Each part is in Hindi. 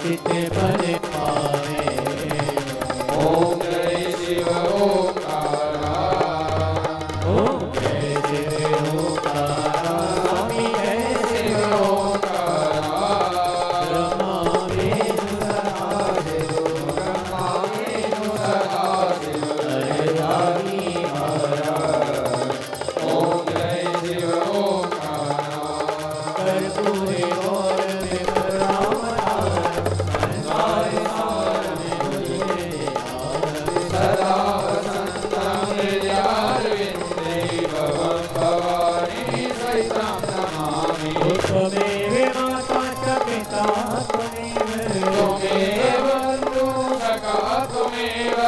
चित्ते पर पावे। ओम जय शिव ओंकारा, ओम जय शिव ओंकारा, स्वामी जय शिव ओंकारा। ब्रह्मा विष्णु सदाशिव, ब्रह्मा विष्णु सदाशिव, हरिहरि महाराज। ओम जय शिव ओंकारा, कर्पूरे गौर विभ्रामधार, संसार सार में मुझे सदा वसन्तं हृदयारविन्दे भवं भवानी सहितं नमामि। त्वमेव माता च पिता त्वमेव, त्वमेव बन्धुः सखा त्वमेव,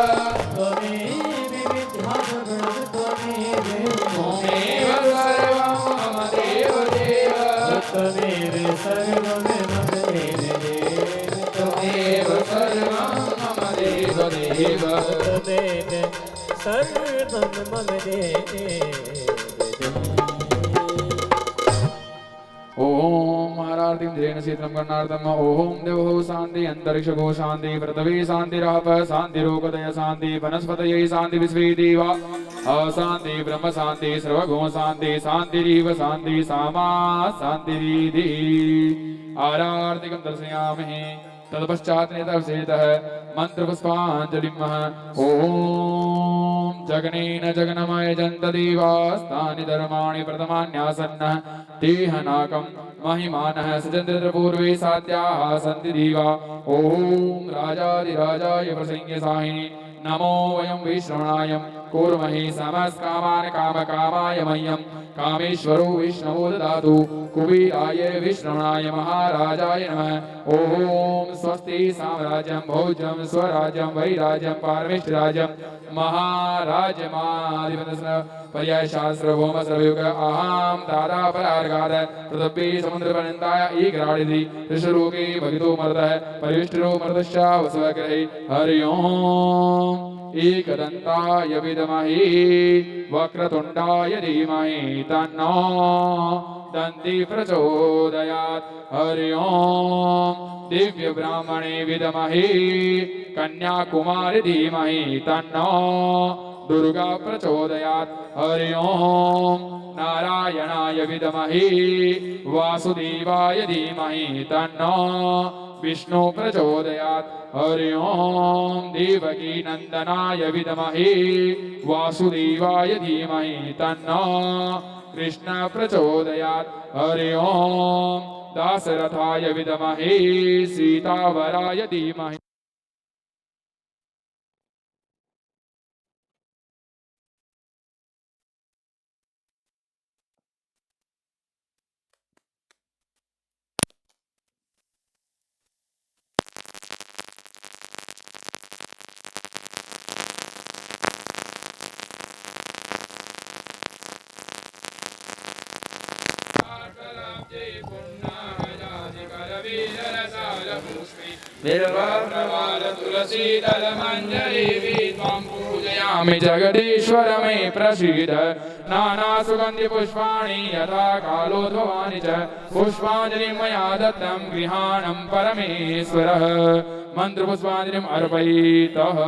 त्वमेव विद्या गुणः त्वमेव, त्वमेव सर्वं मम देवदेव, त्वमेव सर्वं मम देवदेव, त्वमेव सर्वं मम देवदेव। त्वमेव सर्वं मम देवदेव। ओम हरार्तिं धेन शीतलं कर्णार्थम। ओम देवो शांति अंतरिक्षगो शांति पृथ्वी शांतिराप शांतिरोगदय शांति वनस्पतये शांति विश्वे देवा अशांति ब्रह्म शांति सर्वगो शांति शांतिरीव शांति सामा शांतिरीति। आरार्तिकं दर्शयामहे तत्पश्चात् नेतरसेतः मंत्रपुष्पाञ्जलिं। ओम जगनेन जगनमय जन्त देवास्तानि धर्माणि प्रथमान्यासन्नः तेहनाकं महिमानः सचन्द्रपूर्वे सात्याः सन्ति देवा। ओम राजाधिराजाय प्रसंज्ञसाहिने नमो वयं विश्रवणाय कुर्महे समस्कामान् कामकामाय मह्यं कामेश्वरो विष्णवो ददातु कुबेराय विश्रवणाय महाराजाय नमः। ओम स्वस्ति साम्राज्यं भोज्यं स्वराज्यं वैराज्यं पारमेष्ठराज्यं महाराजमाधिपतिः पर्याय शास्त्र भौम सर्वयुग अहं दादा परार्गाद पृथ्वी समुद्रपर्यन्ताय ईग्राडिधि ऋषिरोगे भगितो मर्दः परिविष्टरो मर्दश्चा वसवग्रहे। हरि ओम एकदन्ताय विद्महे वक्रतुण्डाय धीमहि तन्नो दन्ति प्रचोदयात्। हरि ओम दिव्य ब्राह्मणे विद्महे कन्याकुमारी धीमहि तन्नो दुर्गा प्रचोदयात्। हरि ओम नारायणाय विद्महे वासुदेवाय धीमहि तन्नो विष्णु प्रचोदयात्। हरि ओम देवकी नंदनाय विद्महे वासुदेवाय धीमहि तन्नो कृष्ण प्रचोदयात्। हरि ओम दाशरथाय विद्महे सीतावराय धीमहि। पूजयामि जगदीश्वर मे प्रसीद। नाना सुगंधि पुष्पाणि यथा कालोद्भवानि च पुष्पांजलि मया दत्तं गृहाणं परमेश्वरः। मंत्र पुष्पांजलिम् अर्पयितः।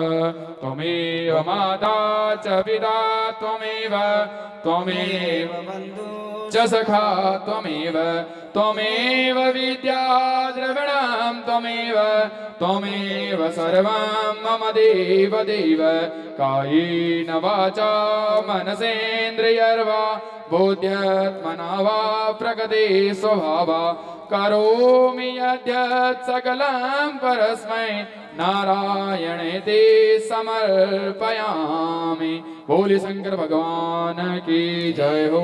त्वमेव माता च पिता त्वमेव त्वमेव च सखा त्वमेव त्वमेव विद्या द्रविणं त्वमेव त्वमेव सर्वं मम देवदेव। कायेन वाचा मनसेन्द्रियर्वा बुद्ध्यात्मना वा प्रकृते स्वभावा करोमि यद्यत् सकलं परस्मै नारायणेति समर्पयामि। बोले शंकर भगवान की जय हो,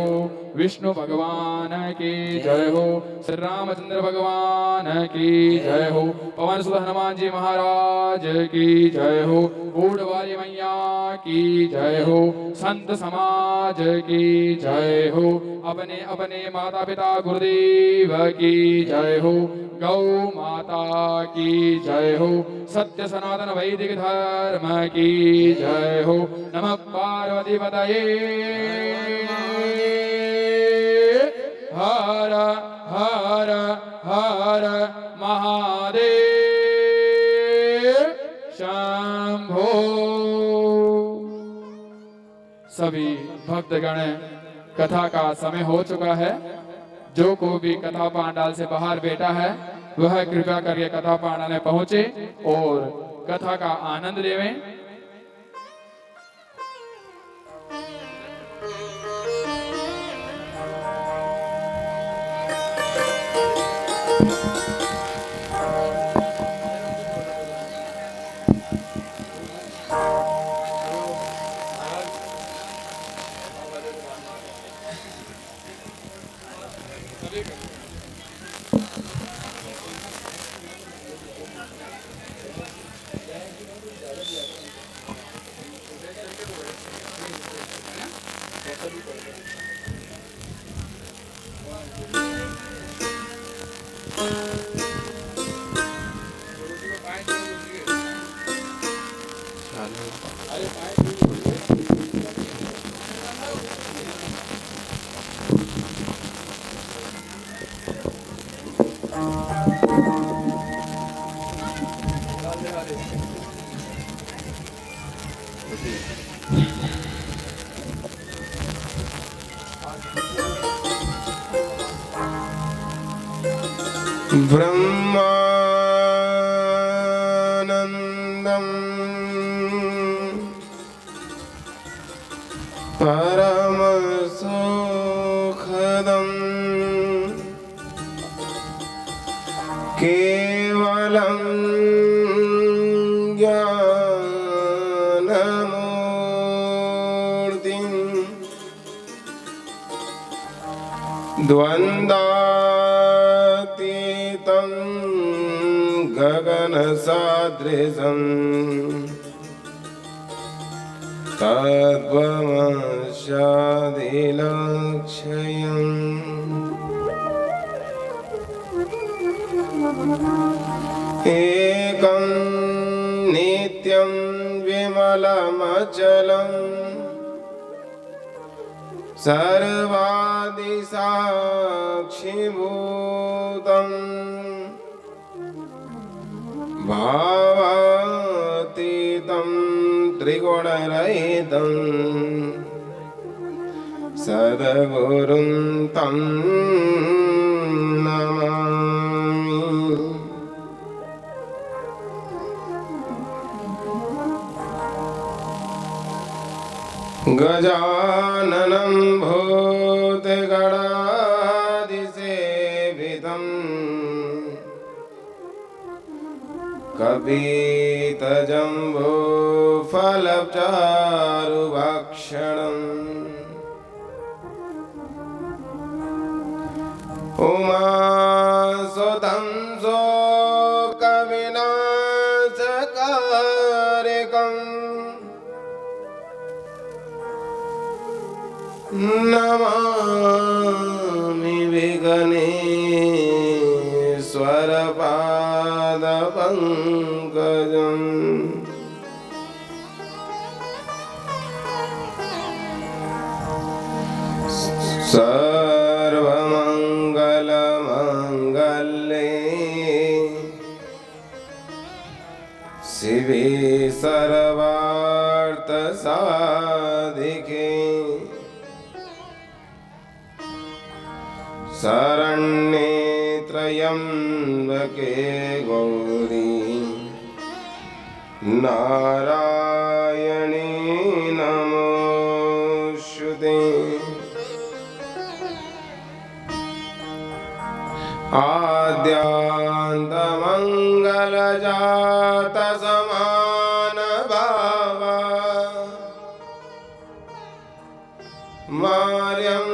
विष्णु भगवान की जय हो, श्री रामचंद्र भगवान की जय हो, पवन सुत हनुमान जी महाराज की जय हो, बूढ़ वाली मैया की जय हो, संत समाज की जय हो, अपने अपने माता पिता गुरुदेव की जय हो, गौ माता की जय हो, सत्य सनातन वैदिक धर्म की जय हो। नमः पार्वती पतये हर हर हर महादेव। सभी भक्तगण, कथा का समय हो चुका है। जो को भी कथा पांडाल से बाहर बैठा है वह कृपया करके कथा पांडाल में पहुंचे और कथा का आनंद लेवें। ब्रह्मानन्दं परमसुखदं केवलं ज्ञानमूर्तिं द्वन्द्वातीतं गगनसदृशं तद्वमस्यादिलक्ष्यम् एकं नित्यं विमलमचलम् सर्वादिसाक्षिभूतम् भावातीतं त्रिगुणरहितं सद्गुरुं तं नमामि। गजाननं भूतगणादिसेवितं कपितजम्बूफलचारुभक्षणम् उमासुतं शोकविनाशकारकम् नमामि विघ्नेश्वरपादपङ्कजम्। सर्वमङ्गलमङ्गल्ये शिवे सर्वार्थसाधिके शरण्ये त्र्यम्बके गौरी नारायणी नमोस्तुते। आद्यान्तमङ्गलजात समानभावा मार्यं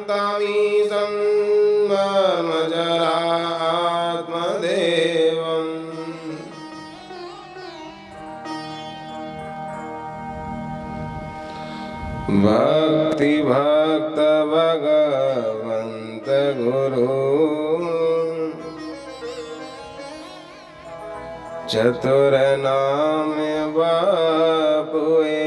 तमीशं मर्मजरात्मदेवम् भक्तिभक्त भगवन्त गुरु चतुर नाम बापुए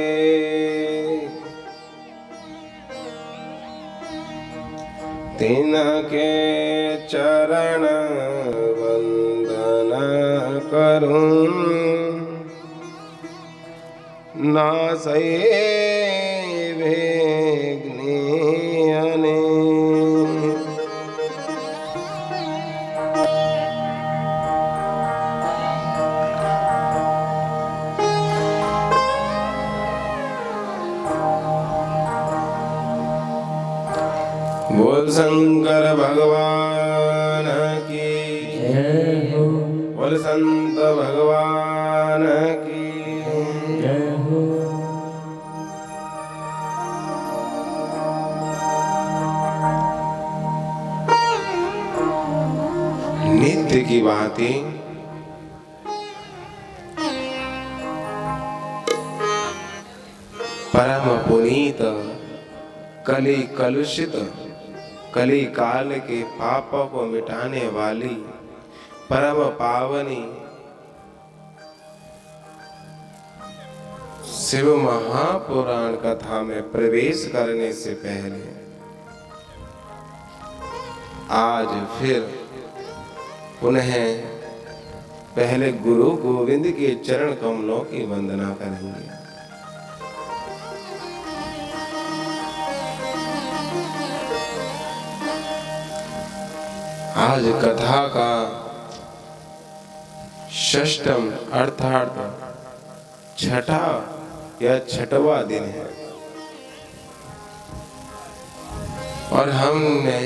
तिनके चरण वंदन करूं नासये शंकर भगवान की जय हो, बोल संत भगवान की जय हो। नित्य की बातें परम पुनीत कली कलुषित कली काल के पापों को मिटाने वाली परम पावनी शिव महापुराण कथा में प्रवेश करने से पहले आज फिर पुनः पहले गुरु गोविंद के चरण कमलों की वंदना करेंगे। आज कथा का षष्ठम अर्थात छठा या छठवां दिन है और हमने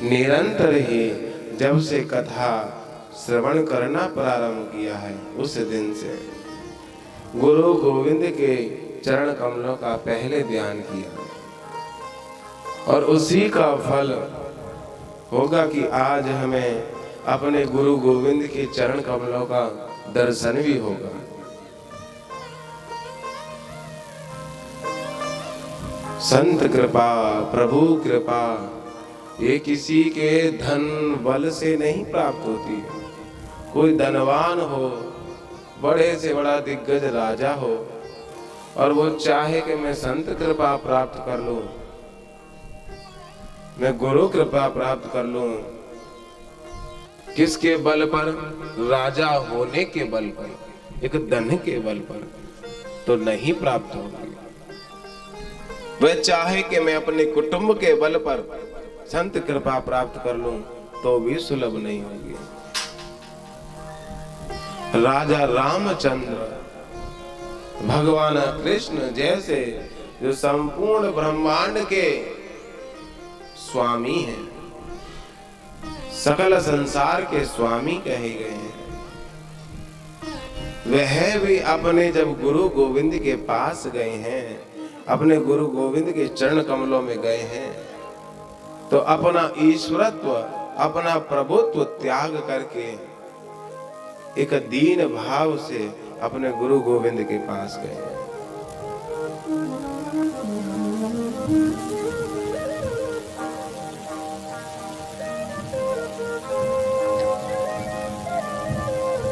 निरंतर ही जब से कथा श्रवण करना प्रारंभ किया है उस दिन से गुरु गोविंद के चरण कमलों का पहले ध्यान किया और उसी का फल होगा कि आज हमें अपने गुरु गोविंद के चरण कमलों का दर्शन भी होगा। संत कृपा प्रभु कृपा ये किसी के धन बल से नहीं प्राप्त होती है। कोई धनवान हो, बड़े से बड़ा दिग्गज राजा हो और वो चाहे कि मैं संत कृपा प्राप्त कर लूं, मैं गुरु कृपा प्राप्त कर लूं, किसके बल पर? राजा होने के बल पर, एक धन के बल पर तो नहीं प्राप्त होगी। वह चाहे कि मैं अपने कुटुंब के बल पर संत कृपा प्राप्त कर लूं तो भी सुलभ नहीं होगी। राजा रामचंद्र, भगवान कृष्ण जैसे जो संपूर्ण ब्रह्मांड के स्वामी हैं, सकल संसार के स्वामी कहे गए हैं, वह भी अपने जब गुरु गोविंद के पास गए हैं, अपने गुरु गोविंद के चरण कमलों में गए हैं, तो अपना ईश्वरत्व अपना प्रभुत्व त्याग करके एक दीन भाव से अपने गुरु गोविंद के पास गए।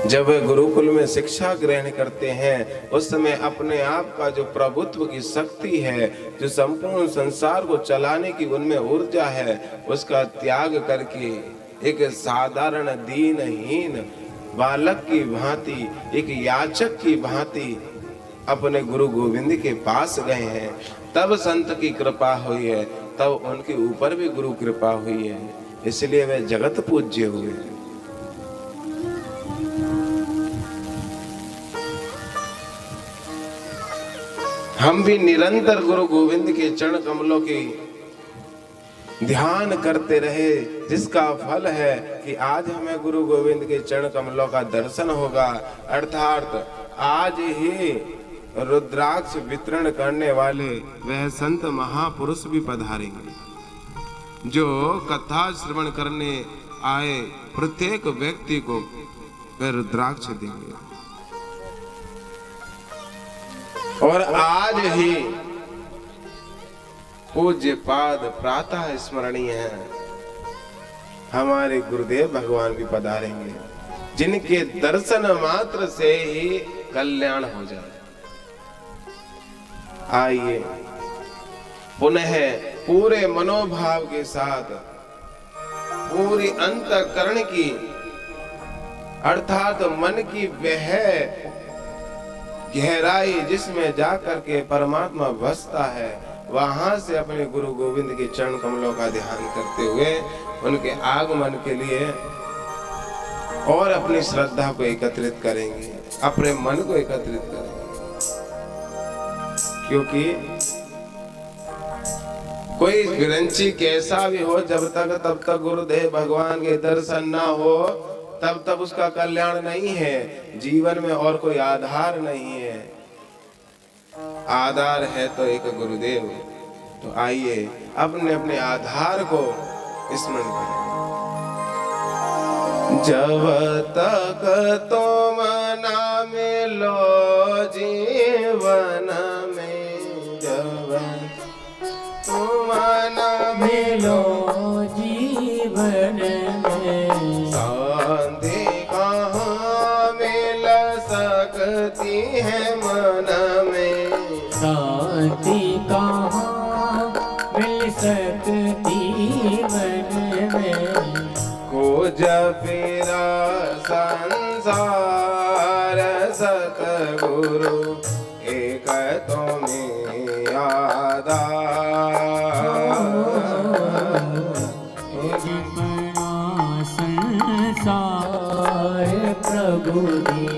जब वे गुरुकुल में शिक्षा ग्रहण करते हैं उस समय अपने आप का जो प्रभुत्व की शक्ति है, जो संपूर्ण संसार को चलाने की उनमें ऊर्जा है, उसका त्याग करके एक साधारण दीनहीन बालक की भांति, एक याचक की भांति अपने गुरु गोविंद के पास गए हैं। तब संत की कृपा हुई है, तब उनके ऊपर भी गुरु कृपा हुई है, इसलिए वे जगत पूज्य हुए। हम भी निरंतर गुरु गोविंद के चरण कमलों की ध्यान करते रहे, जिसका फल है कि आज हमें गुरु गोविंद के चरण कमलों का दर्शन होगा। अर्थात आज ही रुद्राक्ष वितरण करने वाले वह संत महापुरुष भी पधारेंगे, जो कथा श्रवण करने आए प्रत्येक व्यक्ति को वह रुद्राक्ष देंगे। और आज ही पूज्य पाद प्रातः स्मरणीय है, हमारे गुरुदेव भगवान भी पधारेंगे, जिनके दर्शन मात्र से ही कल्याण हो जाए। आइए पुनः पूरे मनोभाव के साथ, पूरी अंतःकरण की अर्थात मन की वह गहराई जिसमें जाकर के परमात्मा बसता है, वहां से अपने गुरु गोविंद के चरण कमलों का ध्यान करते हुए उनके आगमन के लिए और अपनी श्रद्धा को एकत्रित करेंगे, अपने मन को एकत्रित करेंगे। क्योंकि कोई विरंची कैसा भी हो, जब तक गुरुदेव भगवान के दर्शन ना हो तब तक उसका कल्याण नहीं है। जीवन में और कोई आधार नहीं है, आधार है तो एक गुरुदेव। तो आइए अपने अपने आधार को स्मरण करें। जब तक तुम ना मिलो जीवन में, जब तुम ना मिलो जीवन में, शांति कहाँ मिल सकती है मन में, शांति कहाँ मिल सकती मन में। खोज फिरा संसार सतगुरु एक तुम्हें आधार। संसार प्रभु दी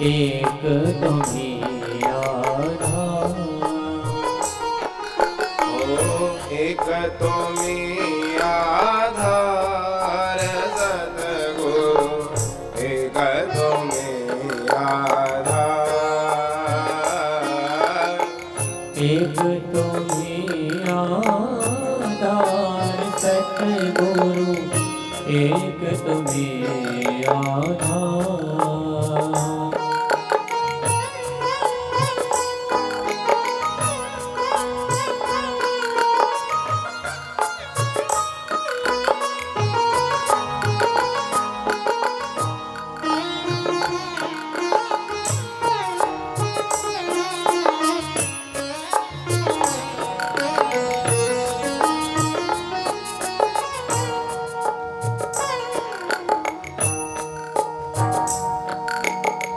एक तुम्हें आधार। ओ एक तुम्हें आधार सतगुरु एक तुम्हें आधार। एक तुम्हें आधार सतगुरु एक तुम्हें आधार।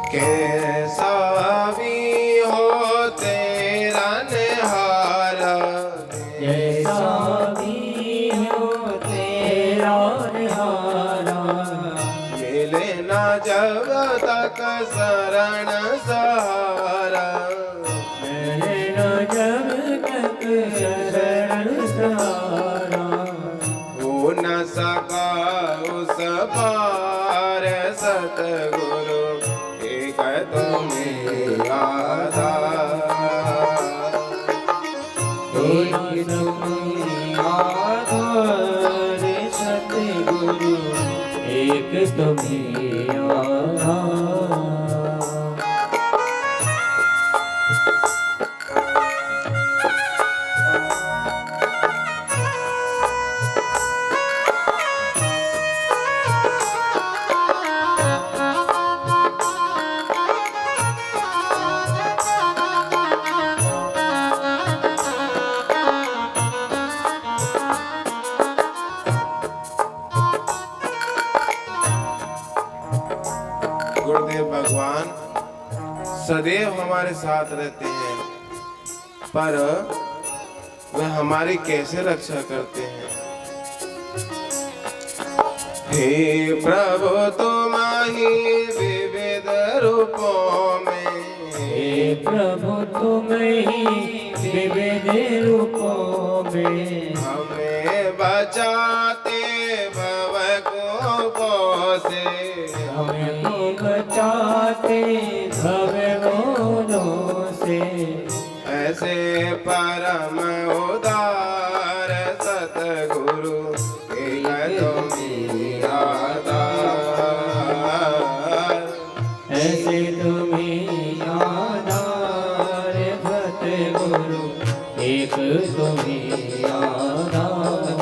कैसा भी हो तेरा निहारा, जैसा भी हो तेरा निहारा, मिले ना जब तक शरण सहारा, मिले न जब तक शरण सहारा। हो न सका उस पार सतगुरु एक तुम्हें आधार। एक तुम्हें आधार सतगुरु एक तुम्हें आधार। गुरुदेव भगवान सदैव हमारे साथ रहते हैं, पर वे हमारी कैसे रक्षा करते हैं। हे प्रभु तुम ही विविध रूपों में, हे प्रभु तुम ही विविध रूपों में, हमें बचाते भव को से, हमें बचाते भवों से। ऐसे परम उदार सतगुरु एक तुम्हें आधार। ऐसे तुम्हें आधार सतगुरु एक तुम्हें आधार।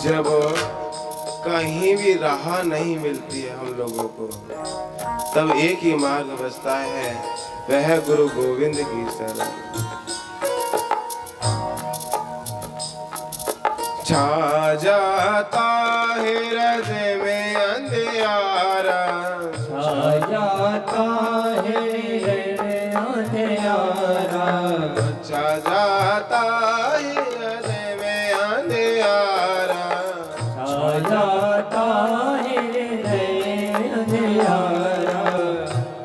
जब कहीं भी राह नहीं मिलती है हम लोगों को, तब एक ही मार्ग बचता है, वह गुरु गोविंद की शरण। छा जाता है हृदय में अंधियारा, छा जाता है अंधियारा, छा जाता है हृदय में अंधियारा, छा जाता है अंधियारा,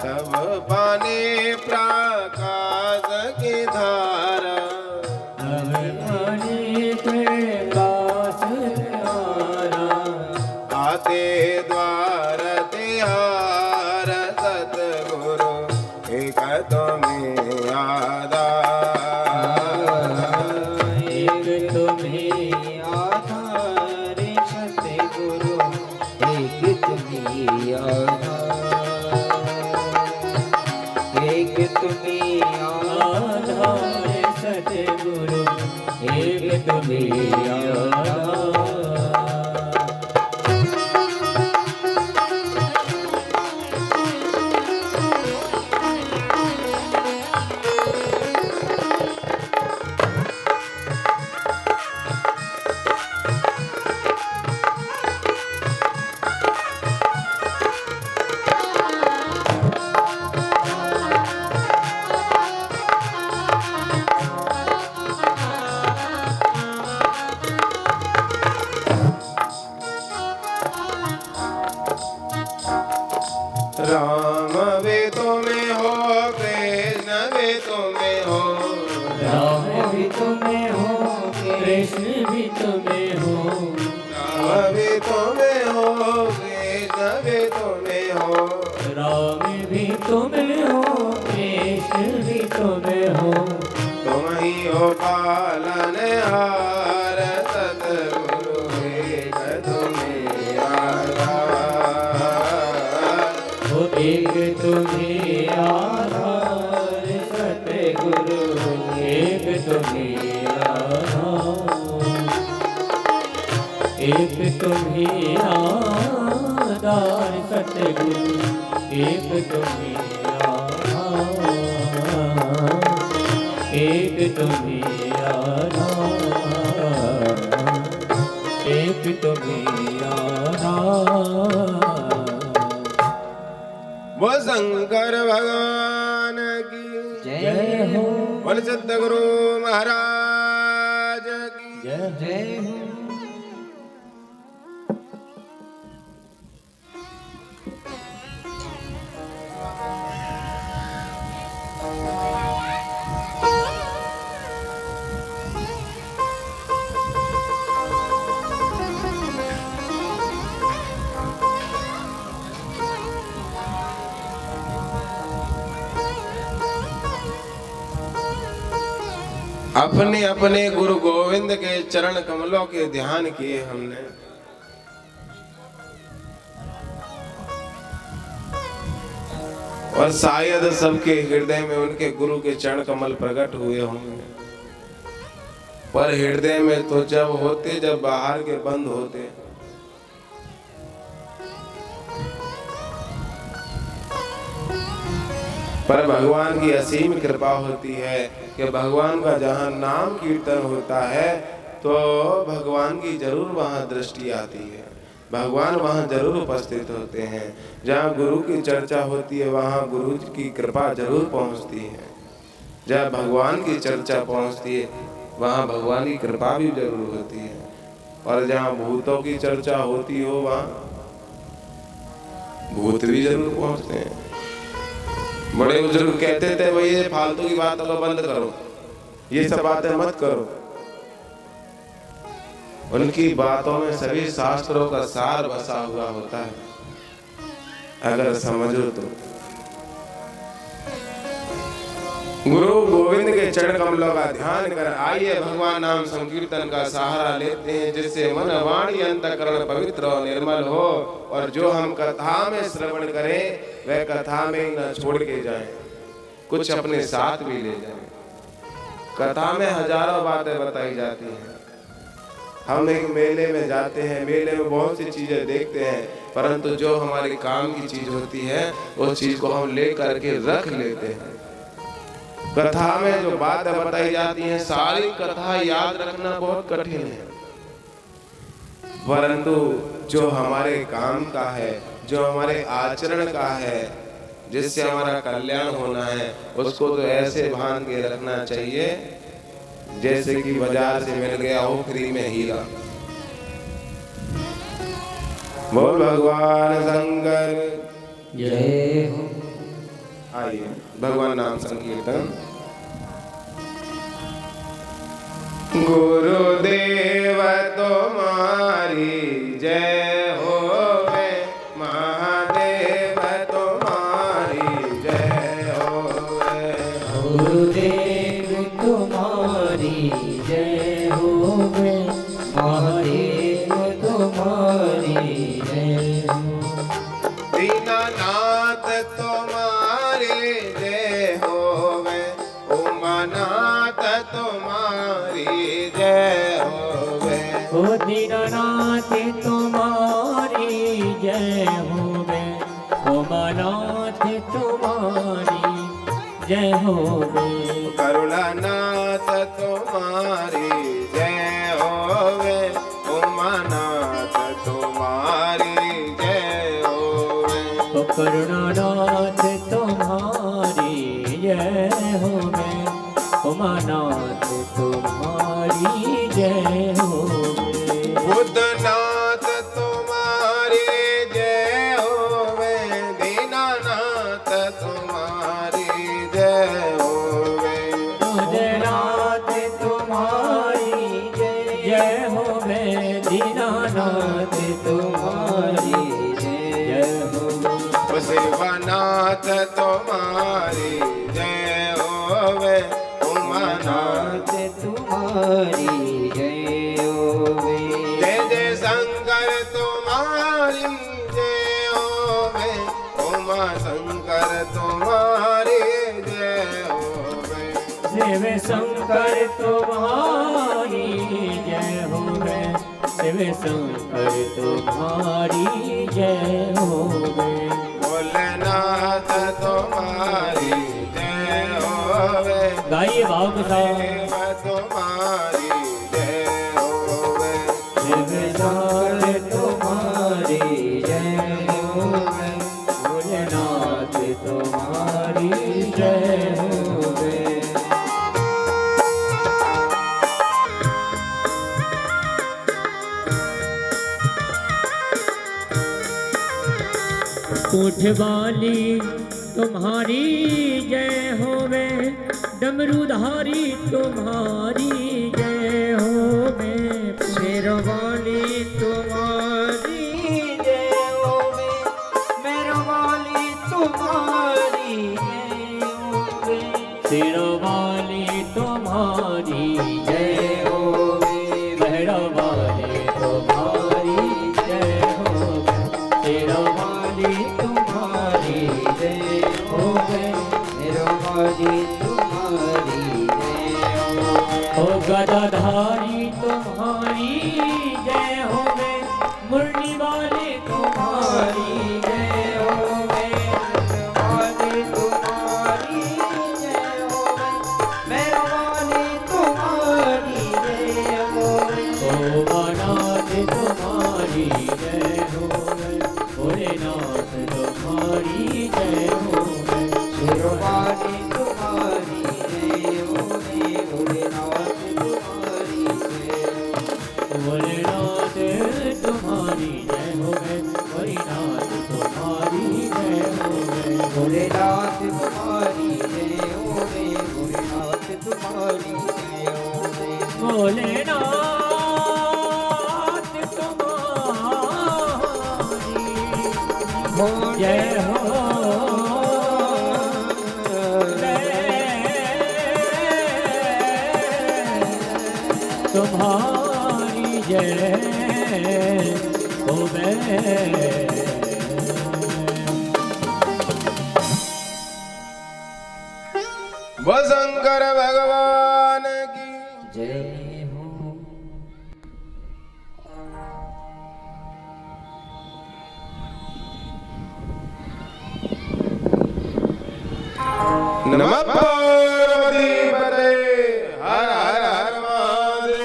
तब पाने प्रकाश की धारा, तब पानी प्रकाश धारा, आते द्वार तिहार सतगुरु एक तुम्हें आधार, एक तुम्हें आधार सतगुरु, एक तुम्हें आधार, एक तुम्हें आधार सतगुरु, एक तुम्हें आधार। राम वे तुम्हें हो, कृष्ण वे तुम्हें हो, राम भी तुम्हें हो, कृष्ण भी तुम्हें हो, राम वे तुम्हें हो, कृष्ण वे तुम्हें हो, राम भी तुम्हें हो, कृष्ण भी तुम्हें हो, तुम ही हो पालनहार सतगुरु एक तुम्हें आधार, एक तुम्हें आधार सतगुरु, एक तुम्हें आधार, एक तुम्हें आधार सतगुरु, एक तुम्हें आधार, एक तुम्हें आधार, एक तुम्हें आधार। वो शंकर भगवान की जय हो, बोल सतगुरु महाराज की जय जय हो। अपने अपने गुरु गोविंद के चरण कमलों के ध्यान किए हमने। और शायद सबके हृदय में उनके गुरु के चरण कमल प्रकट हुए होंगे, पर हृदय में तो जब होते जब बाहर के बंद होते। पर भगवान की असीम कृपा होती है कि भगवान का जहाँ नाम कीर्तन होता है तो भगवान की जरूर वहाँ दृष्टि आती है, भगवान वहाँ जरूर उपस्थित होते हैं। जहाँ गुरु की चर्चा होती है वहाँ गुरु की कृपा जरूर पहुँचती है। जहाँ भगवान की चर्चा पहुँचती है वहाँ भगवान की कृपा भी जरूर होती है। और जहाँ भूतों की चर्चा होती हो वहाँ भूत भी जरूर पहुँचते हैं। बड़े बुजुर्ग कहते थे भाई ये फालतू की बातों को बंद करो, ये सब बातें मत करो। उनकी बातों में सभी शास्त्रों का सार बसा हुआ होता है अगर समझो तो। गुरु गोविंद के चरण कमलों का ध्यान कर आइए भगवान नाम संकीर्तन का सहारा लेते हैं, जिससे मन वाणी अंतःकरण पवित्र और निर्मल हो। और जो हम कथा में श्रवण करें वह कथा में ही न छोड़ के जाएं, कुछ अपने साथ भी ले जाएं। कथा में हजारों बातें बताई जाती हैं। हम एक मेले में जाते हैं, मेले में बहुत सी चीजें देखते हैं, परंतु जो हमारे काम की चीज होती है उस चीज को हम ले करके रख लेते हैं। कथा में जो बातें बताई जाती हैं सारी कथा याद रखना बहुत कठिन है। परंतु जो हमारे काम का है, जो हमारे आचरण का है, जिससे हमारा कल्याण होना है, उसको तो ऐसे बांध के रखना चाहिए जैसे कि बाजार से मिल गया हो फ्री में हीरा। बोल भगवान शंकर जय हो। आइए भगवान नाम संकीर्तन। गुरुदेव तुम्हारी जय होवे, महादेव तुम्हारी जय होवे। गुरुदेव तुम्हारी जय होवे, महादेव तुम्हारी जय हो। दीनानाथ तुम्हारी जय होवे, उमानाथ तुम्हारी जय होवे। ओ दीनानाथ तुम्हारी जय होवे, उमानाथ तुम्हारी जय होवे। करुणानाथ तुम्हारी जय होवे, उमानाथ तुम्हारी जय होवे। ओ करुणानाथ तुम्हारी जय होवे, उमानाथ तुम्हारी जय होवे। बुद्धनाथ तुम्हारी जय होवे, दीनानाथ तुम्हारी जय होवे। बुद्धनाथ तुम्हारी जय होवे, दीनानाथ तुम्हारी जय होवे। शिवनाथ तुम्हारी जय होवे, उमानाथ तुम्हारी जय होवे। जय जय शंकर तुम्हारी जय होवे, उमा शंकर तुम्हारी जय होवे। शिव शंकर तुम्हारी जय होवे, शिव शंकर तुम्हारी जय होवे। भोलेनाथ तुम्हारी जय होवे, गाइए भाव के साथ। शिव तुम्हारी जय होवे। शिव शंकर तुम्हारी जय होवे, भोलेनाथ तुम्हारी जय होवे। ऊँट वाली तुम्हारी जय होवे, डमरूधारी तुम्हारी जय होवे। शेर वाली तुम्हारी जय होवे, मेर वाली तुम्हारी जय होवे। शेर वाली तुम्हारी जय होवे, बहरा वाली तुम्हारी जय होवे। शेर वाली तुम्हारी जय होवे, मेर वाली तुम्हारी जय होवे। ओ गदाधारी तुम्हारी जय होवे, मुरली वाली तुम्हारी जय होवे। वाली तुम्हारी जय होवे, मेर वाली तुम्हारी जय होवे। ओ मानाथ तुम्हारी जय होवे, भोलेनाथ तुम्हारी जय होवे। शिरवाली तुम्हारी जय होवे, भोलेनाथ तुम्हारी जय होवे। भोलेनाथ तुम्हारी जय होवे, भोलेनाथ तुम्हारी जय होवे। भोलेनाथ तुम्हारी जय होवे, भोलेनाथ तुम्हारी जय होवे। भोलेनाथ तुम्हारी जय हो। तुम्हारी जय होवे। वो शंकर भगवान की जय हो। नमः पार्वती पते, हर हर हर महादेव।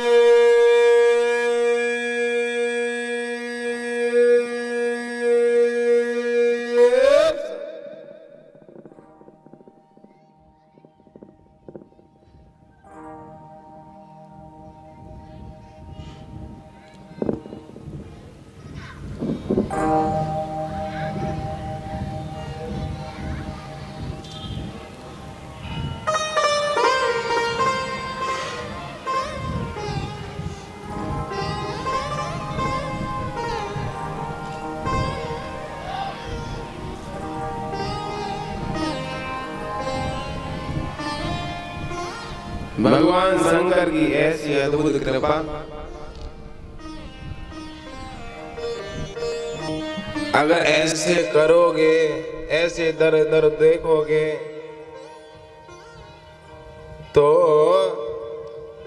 भगवान शंकर की ऐसी अद्भुत कृपा, अगर ऐसे करोगे, ऐसे दर दर देखोगे, तो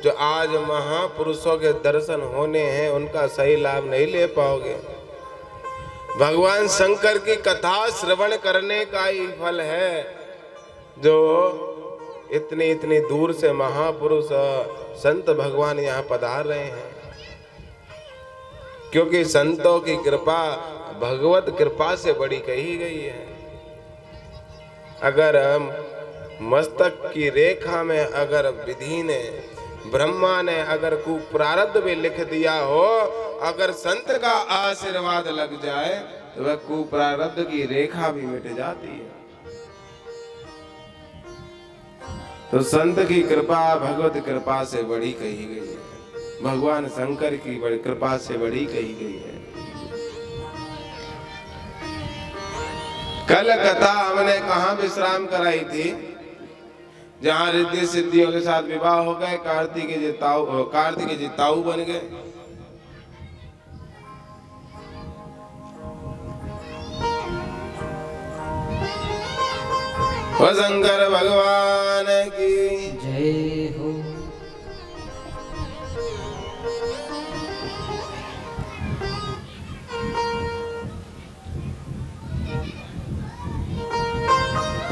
जो आज महापुरुषों के दर्शन होने हैं उनका सही लाभ नहीं ले पाओगे। भगवान शंकर की कथा श्रवण करने का ही फल है जो इतनी इतनी दूर से महापुरुष संत भगवान यहाँ पधार रहे हैं, क्योंकि संतों की कृपा भगवत कृपा से बड़ी कही गई है। अगर मस्तक की रेखा में अगर विधि ने, ब्रह्मा ने अगर कुप्रारब्ध भी लिख दिया हो, अगर संत का आशीर्वाद लग जाए तो वह कुप्रारब्ध की रेखा भी मिट जाती है। तो संत की कृपा भगवत कृपा से बड़ी कही गई है, भगवान शंकर की बड़ी कृपा से बड़ी कही गई है। कल कथा हमने कहाँ विश्राम कराई थी? जहाँ रिद्धि सिद्धियों के साथ विवाह हो गए, कार्तिक जी ताऊ बन गए। शंकर भगवान की जय हो।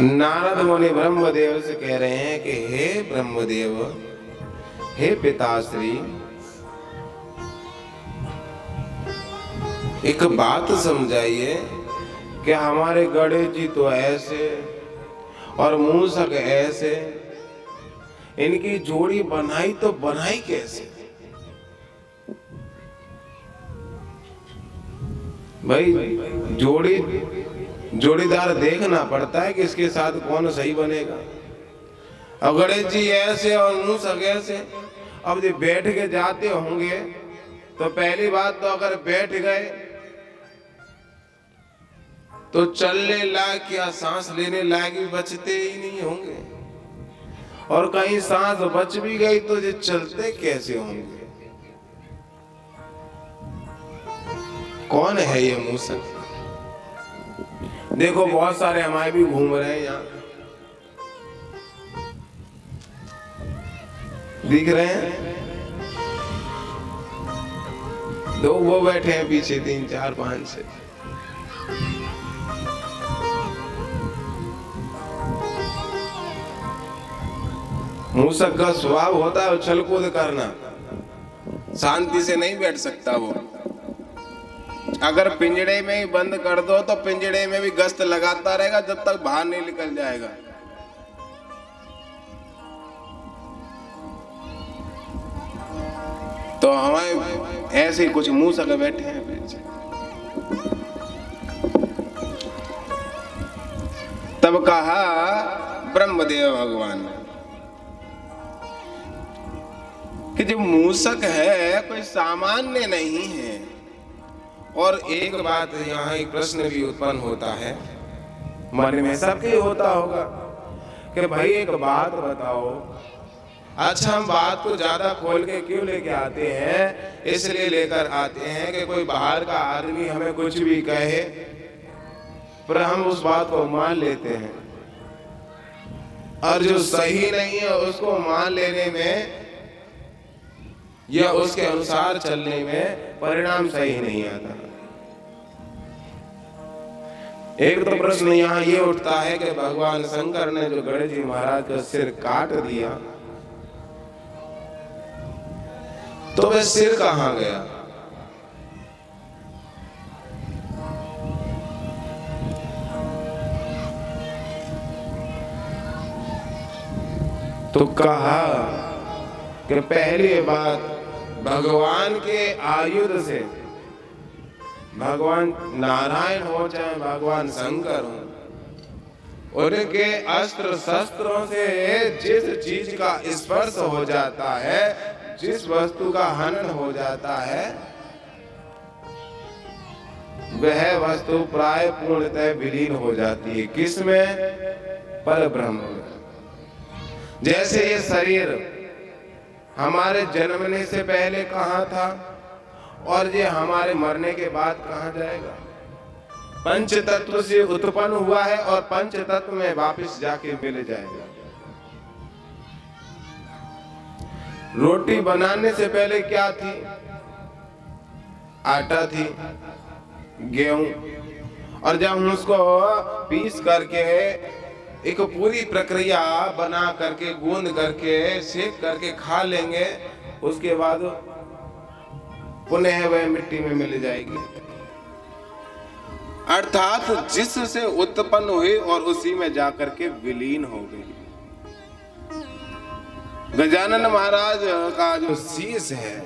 नारद मुनि ब्रह्मदेव से कह रहे हैं कि हे ब्रह्मदेव, हे पिताश्री, एक बात समझाइए कि हमारे गणेश जी तो ऐसे और मूषक ऐसे, इनकी जोड़ी बनाई तो बनाई कैसे? भाई जोड़ीदार देखना पड़ता है कि इसके साथ कौन सही बनेगा। अब गणेश जी ऐसे और मूषक ऐसे, अब जो बैठ के जाते होंगे तो पहली बात तो अगर बैठ गए तो चलने लायक या सांस लेने लायक भी बचते ही नहीं होंगे, और कहीं सांस बच भी गई तो ये चलते कैसे होंगे? कौन है ये मूषक? देखो बहुत सारे हमारे भी घूम रहे हैं यहाँ, दिख रहे हैं। दो वो बैठे हैं पीछे, 3 4 5 6। मूषक का स्वभाव होता है उछल कूद करना, शांति से नहीं बैठ सकता वो। अगर पिंजड़े में ही बंद कर दो तो पिंजड़े में भी गश्त लगाता रहेगा जब तक बाहर नहीं निकल जाएगा। तो हमारे ऐसे कुछ मूषक बैठे हैं पीछे। तब कहा ब्रह्मदेव भगवान ने कि जो मूषक है कोई सामान्य नहीं है। और एक बात यहाँ एक प्रश्न भी उत्पन्न होता है, मन में सबके होता होगा कि भाई एक बात बताओ, अच्छा हम बात को ज्यादा खोल के क्यों लेके आते हैं? इसलिए लेकर आते हैं कि कोई बाहर का आदमी हमें कुछ भी कहे पर हम उस बात को मान लेते हैं, और जो सही नहीं है उसको मान लेने में या उसके अनुसार चलने में परिणाम सही नहीं आता। एक तो प्रश्न यहाँ ये उठता है कि भगवान शंकर ने जो गणेश जी महाराज का सिर काट दिया तो वह सिर कहाँ गया? तो कहा कि पहली बात भगवान के आयुध से, भगवान नारायण हो चाहे भगवान शंकर हो, उनके अस्त्र शस्त्रों से जिस चीज का स्पर्श हो जाता है, जिस वस्तु का हनन हो जाता है, वह वस्तु प्राय पूर्णतः विलीन हो जाती है। किसमें? पर ब्रह्म में। जैसे ये शरीर हमारे जन्मने से पहले कहाँ था और ये हमारे मरने के बाद कहाँ जाएगा। पंच तत्व से उत्पन्न हुआ है और पंच तत्व में वापस जाके मिल जाएगा। रोटी बनाने से पहले क्या थी? आटा थी, गेहूं, और जब हम उसको पीस करके एक पूरी प्रक्रिया बना करके गूंद करके सेक करके खा लेंगे, उसके बाद पुनः वह मिट्टी में मिल जाएगी। अर्थात जिससे उत्पन्न हुई और उसी में जाकर के विलीन हो गई। गजानन महाराज का जो शीश है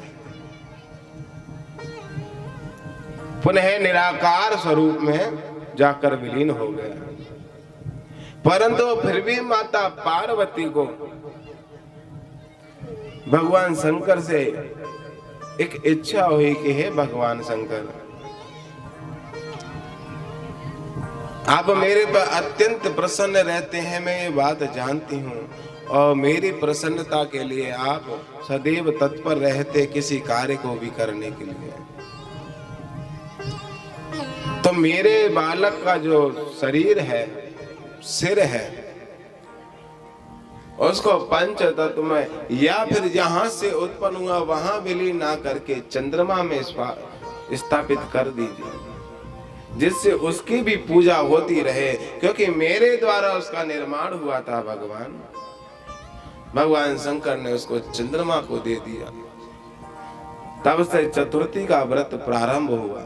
पुनः निराकार स्वरूप में जाकर विलीन हो गया, परंतु फिर भी माता पार्वती को भगवान शंकर से एक इच्छा हुई कि हे भगवान शंकर, आप मेरे पर अत्यंत प्रसन्न रहते हैं, मैं ये बात जानती हूँ, और मेरी प्रसन्नता के लिए आप सदैव तत्पर रहते किसी कार्य को भी करने के लिए। तो मेरे बालक का जो शरीर है, सिर है, उसको पंच तत्व में या फिर जहां से उत्पन्न हुआ वहां विलीन ना करके चंद्रमा में स्थापित कर दीजिए, जिससे उसकी भी पूजा होती रहे, क्योंकि मेरे द्वारा उसका निर्माण हुआ था। भगवान शंकर ने उसको चंद्रमा को दे दिया। तब से चतुर्थी का व्रत प्रारंभ हुआ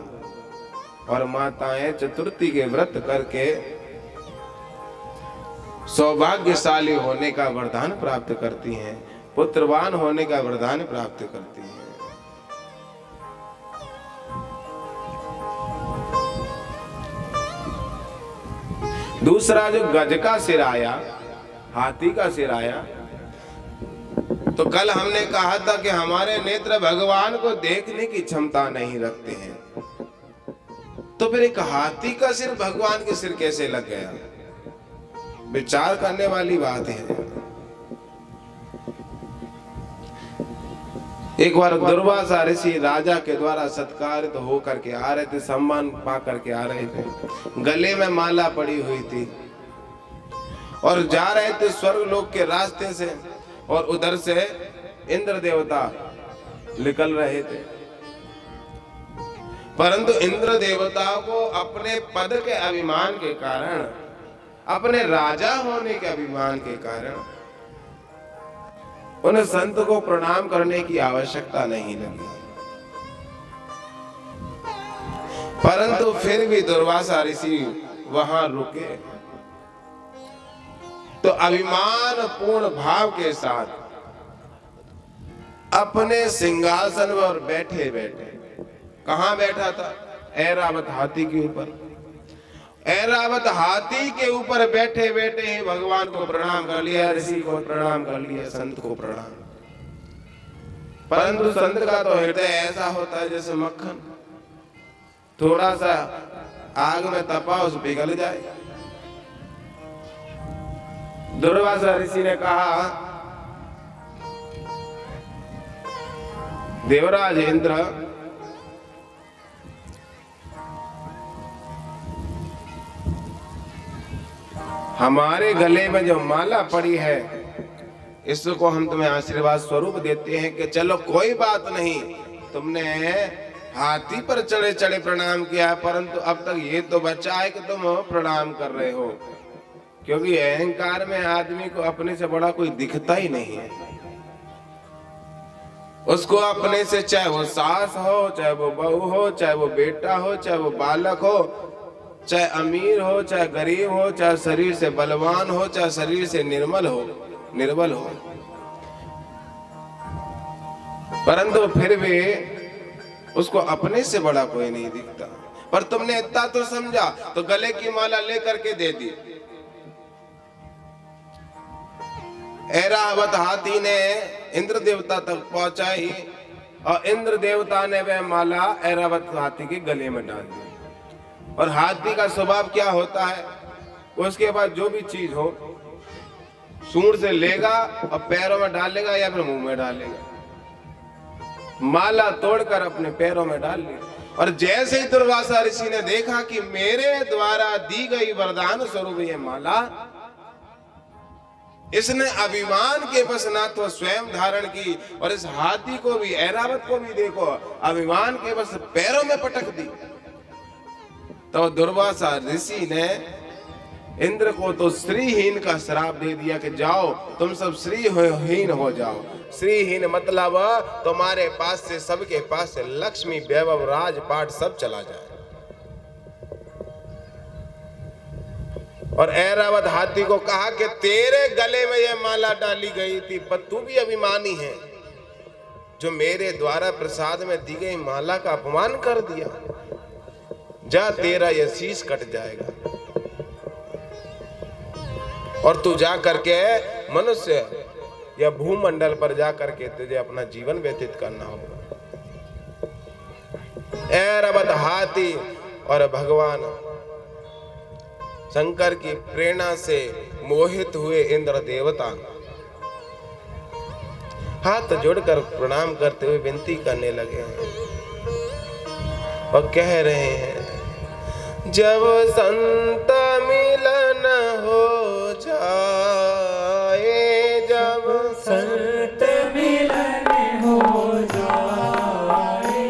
और माताएं चतुर्थी के व्रत करके सौभाग्यशाली होने का वरदान प्राप्त करती हैं, पुत्रवान होने का वरदान प्राप्त करती हैं। दूसरा जो गज का सिर आया, हाथी का सिर आया, तो कल हमने कहा था कि हमारे नेत्र भगवान को देखने की क्षमता नहीं रखते हैं, तो फिर एक हाथी का सिर भगवान के सिर कैसे लग गया? विचार करने वाली बात है। एक बार दुर्वासा ऋषि राजा के द्वारा सत्कारित होकर के आ रहे थे, सम्मान पा करके आ रहे थे, गले में माला पड़ी हुई थी और जा रहे थे स्वर्गलोक के रास्ते से, और उधर से इंद्र देवता निकल रहे थे, परंतु इंद्र देवता को अपने पद के अभिमान के कारण, अपने राजा होने के अभिमान के कारण उन संत को प्रणाम करने की आवश्यकता नहीं लगी। परंतु फिर भी दुर्वासा ऋषि वहां रुके, तो अभिमान पूर्ण भाव के साथ अपने सिंहासन पर बैठे बैठे, कहां बैठा था? ऐरावत हाथी के ऊपर। ऐरावत हाथी के ऊपर बैठे बैठे ही भगवान को प्रणाम कर लिया, ऋषि को प्रणाम कर लिया, संत को प्रणाम। परंतु संत का तो हृदय ऐसा होता है जैसे मक्खन, थोड़ा सा आग में तपा उस पिघल जाए। दुर्वासा ऋषि ने कहा, देवराज इंद्र, हमारे गले में जो माला पड़ी है, इसको हम तुम्हें आशीर्वाद स्वरूप देते हैं कि चलो कोई बात नहीं, तुमने हाथी पर चढ़े चढ़े प्रणाम किया, परंतु अब तक ये तो बचा है कि तुम प्रणाम कर रहे हो, क्योंकि अहंकार में आदमी को अपने से बड़ा कोई दिखता ही नहीं है। उसको अपने से, चाहे वो सास हो, चाहे वो बहू हो, चाहे वो बेटा हो, चाहे वो बालक हो, चाहे अमीर हो, चाहे गरीब हो, चाहे शरीर से बलवान हो, चाहे शरीर से निर्बल हो, परंतु फिर भी उसको अपने से बड़ा कोई नहीं दिखता। पर तुमने इतना तो समझा, तो गले की माला लेकर के दे दी। ऐरावत हाथी ने इंद्र देवता तक पहुंचाई और इंद्र देवता ने वह माला ऐरावत हाथी के गले में डाल दी। और हाथी का स्वभाव क्या होता है, उसके बाद जो भी चीज हो सूंड से लेगा और पैरों में डालेगा या फिर मुंह में डालेगा। माला तोड़कर अपने पैरों में डाल ली। और जैसे ही दुर्वासा ऋषि ने देखा कि मेरे द्वारा दी गई वरदान स्वरूप ये माला, इसने अभिमान के बस ना तो स्वयं धारण की और इस हाथी को भी, ऐरावत को भी देखो अभिमान के बस पैरों में पटक दी। तो दुर्वासा ऋषि ने इंद्र को तो श्रीहीन का श्राप दे दिया कि जाओ तुम सब श्रीहीन हो जाओ। श्रीहीन मतलब तुम्हारे पास से, सबके पास से लक्ष्मी, वैभव, राजपाट सब चला जाए। और ऐरावत हाथी को कहा कि तेरे गले में यह माला डाली गई थी, पर तू भी अभिमानी है जो मेरे द्वारा प्रसाद में दी गई माला का अपमान कर दिया। जा, तेरा यह शीश कट जाएगा और तू जा करके मनुष्य या भूमंडल पर जा करके तुझे अपना जीवन व्यतीत करना होगा। ऐरावत हाथी और भगवान शंकर की प्रेरणा से मोहित हुए इंद्र देवता हाथ जोड़कर प्रणाम करते हुए विनती करने लगे हैं और कह रहे हैं, जब संत मिलन हो जाए, जब संत मिलन हो जाए,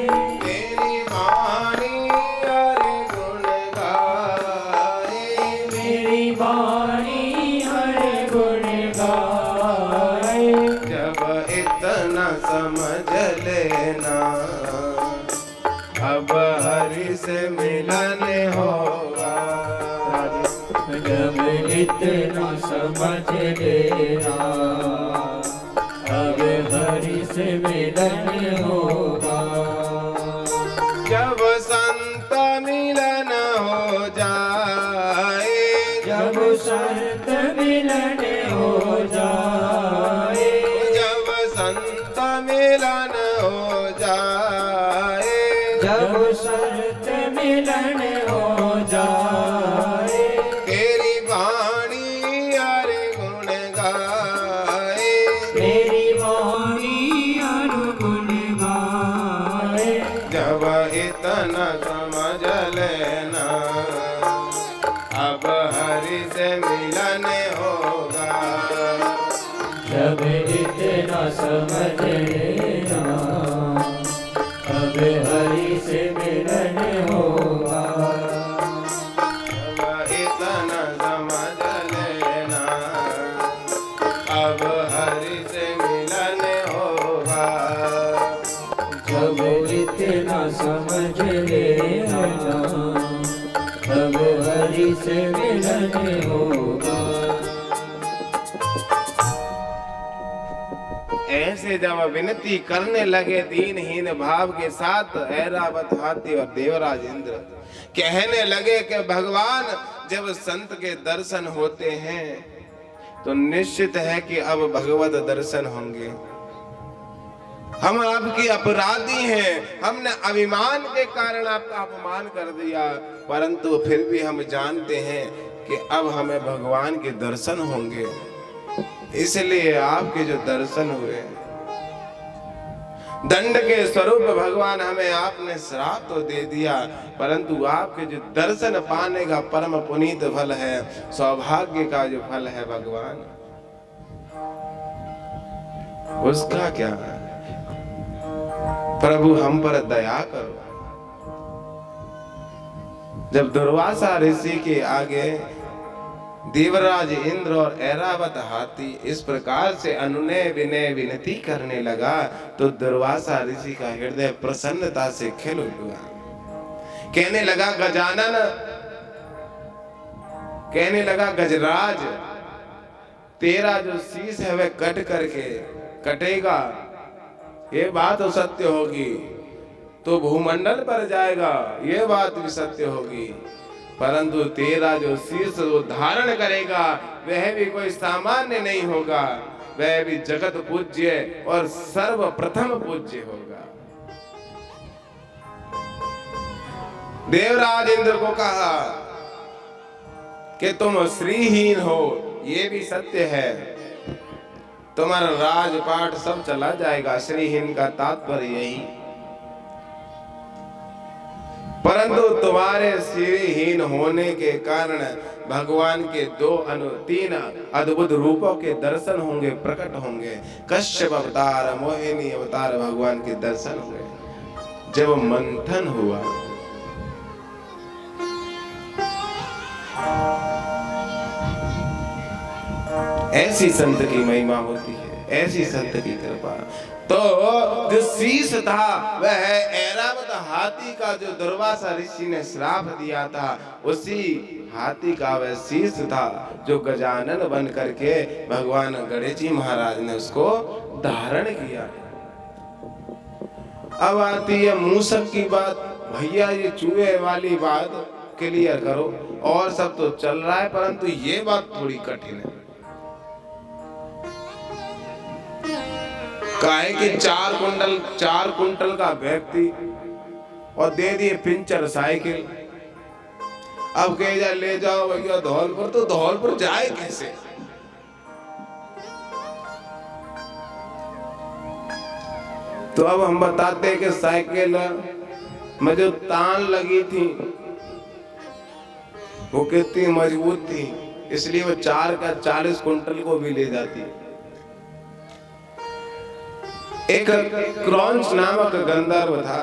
तेरी वाणी हरि गुण गाए, मेरी वाणी हरि गुण गाए, जब इतना समझ लेना अब हरि से मिलन होगा। जब इतना समझ लेना अब हरि से मिलन होगा। जब संत मिलन हो जाए, जब संत मिलन हो जाए, जब संत मिलन हो जाए, जब संत मिलन हो जाए, तेरी वाणी हरि गुण गाए, मेरी वाणी हरि गुण गाए, जब इतना समझ लेना अब हरि से मिलन होगा। जब इतना समझ लेना अब हरि से मिलन होगा। जब इतना समझ लेना अब हरि से मिलन होगा। जब इतना समझ लेना अब हरि से मिलन होगा। ऐसे जब विनती करने लगे दीनहीन भाव के साथ ऐरावत हाथी और देवराज इंद्र, कहने लगे कि भगवान जब संत के दर्शन होते हैं तो निश्चित है कि अब भगवत दर्शन होंगे। हम आपके अपराधी हैं, हमने अभिमान के कारण आपका अपमान कर दिया, परंतु फिर भी हम जानते हैं कि अब हमें भगवान के दर्शन होंगे, इसलिए आपके जो दर्शन हुए दंड के स्वरूप भगवान हमें आपने श्राप तो दे दिया, परंतु आपके जो दर्शन पाने का परम पुनीत फल है, सौभाग्य का जो फल है भगवान, उसका क्या है? प्रभु हम पर दया करो। जब दुर्वासा ऋषि के आगे देवराज इंद्र और ऐरावत हाथी इस प्रकार से अनुनय विनय विनती करने लगा तो दुर्वासा ऋषि का हृदय प्रसन्नता से खिल उठा। कहने लगा गजानन, कहने लगा गजराज, तेरा जो शीश है वह कट करके कटेगा, ये बात तो सत्य होगी, तो भूमंडल पर जाएगा, ये बात भी सत्य होगी, परंतु तेरा जो शीश वो धारण करेगा वह भी कोई सामान्य नहीं होगा, वह भी जगत पूज्य और सर्वप्रथम पूज्य होगा। देवराज इंद्र को कहा कि तुम श्रीहीन हो, ये भी सत्य है, तुम्हारा राजपाट सब चला जाएगा। श्रीहीन का तात्पर्य यही। परंतु तुम्हारे श्रीहीन होने के कारण भगवान के तीन अद्भुत रूपों के दर्शन होंगे, प्रकट होंगे। कश्यप अवतार, मोहिनी अवतार, भगवान के दर्शन हुए। जब मंथन हुआ, ऐसी संत की महिमा होती है, ऐसी संत की कृपा। तो जो शीश था वह ऐरावत हाथी का, जो दुर्वासा ऋषि ने श्राप दिया था, उसी हाथी का वह शीश था जो गजानन बन करके भगवान गणेश जी महाराज ने उसको धारण किया। अब आती है मूसक की बात। भैया ये चूहे वाली बात क्लियर करो। और सब तो चल रहा है, परंतु ये बात थोड़ी कठिन है। काहे कि 4 कुंटल का व्यक्ति और दे दिए पिंचर साइकिल। अब कह जा ले जाओ भैया धौलपुर, तो धौलपुर जाए कैसे? तो अब हम बताते हैं कि साइकिल में जो तान लगी थी वो कितनी मजबूत थी, इसलिए वो 4 का 40 कुंटल को भी ले जाती। एक क्रौंच नामक गंधर्व था,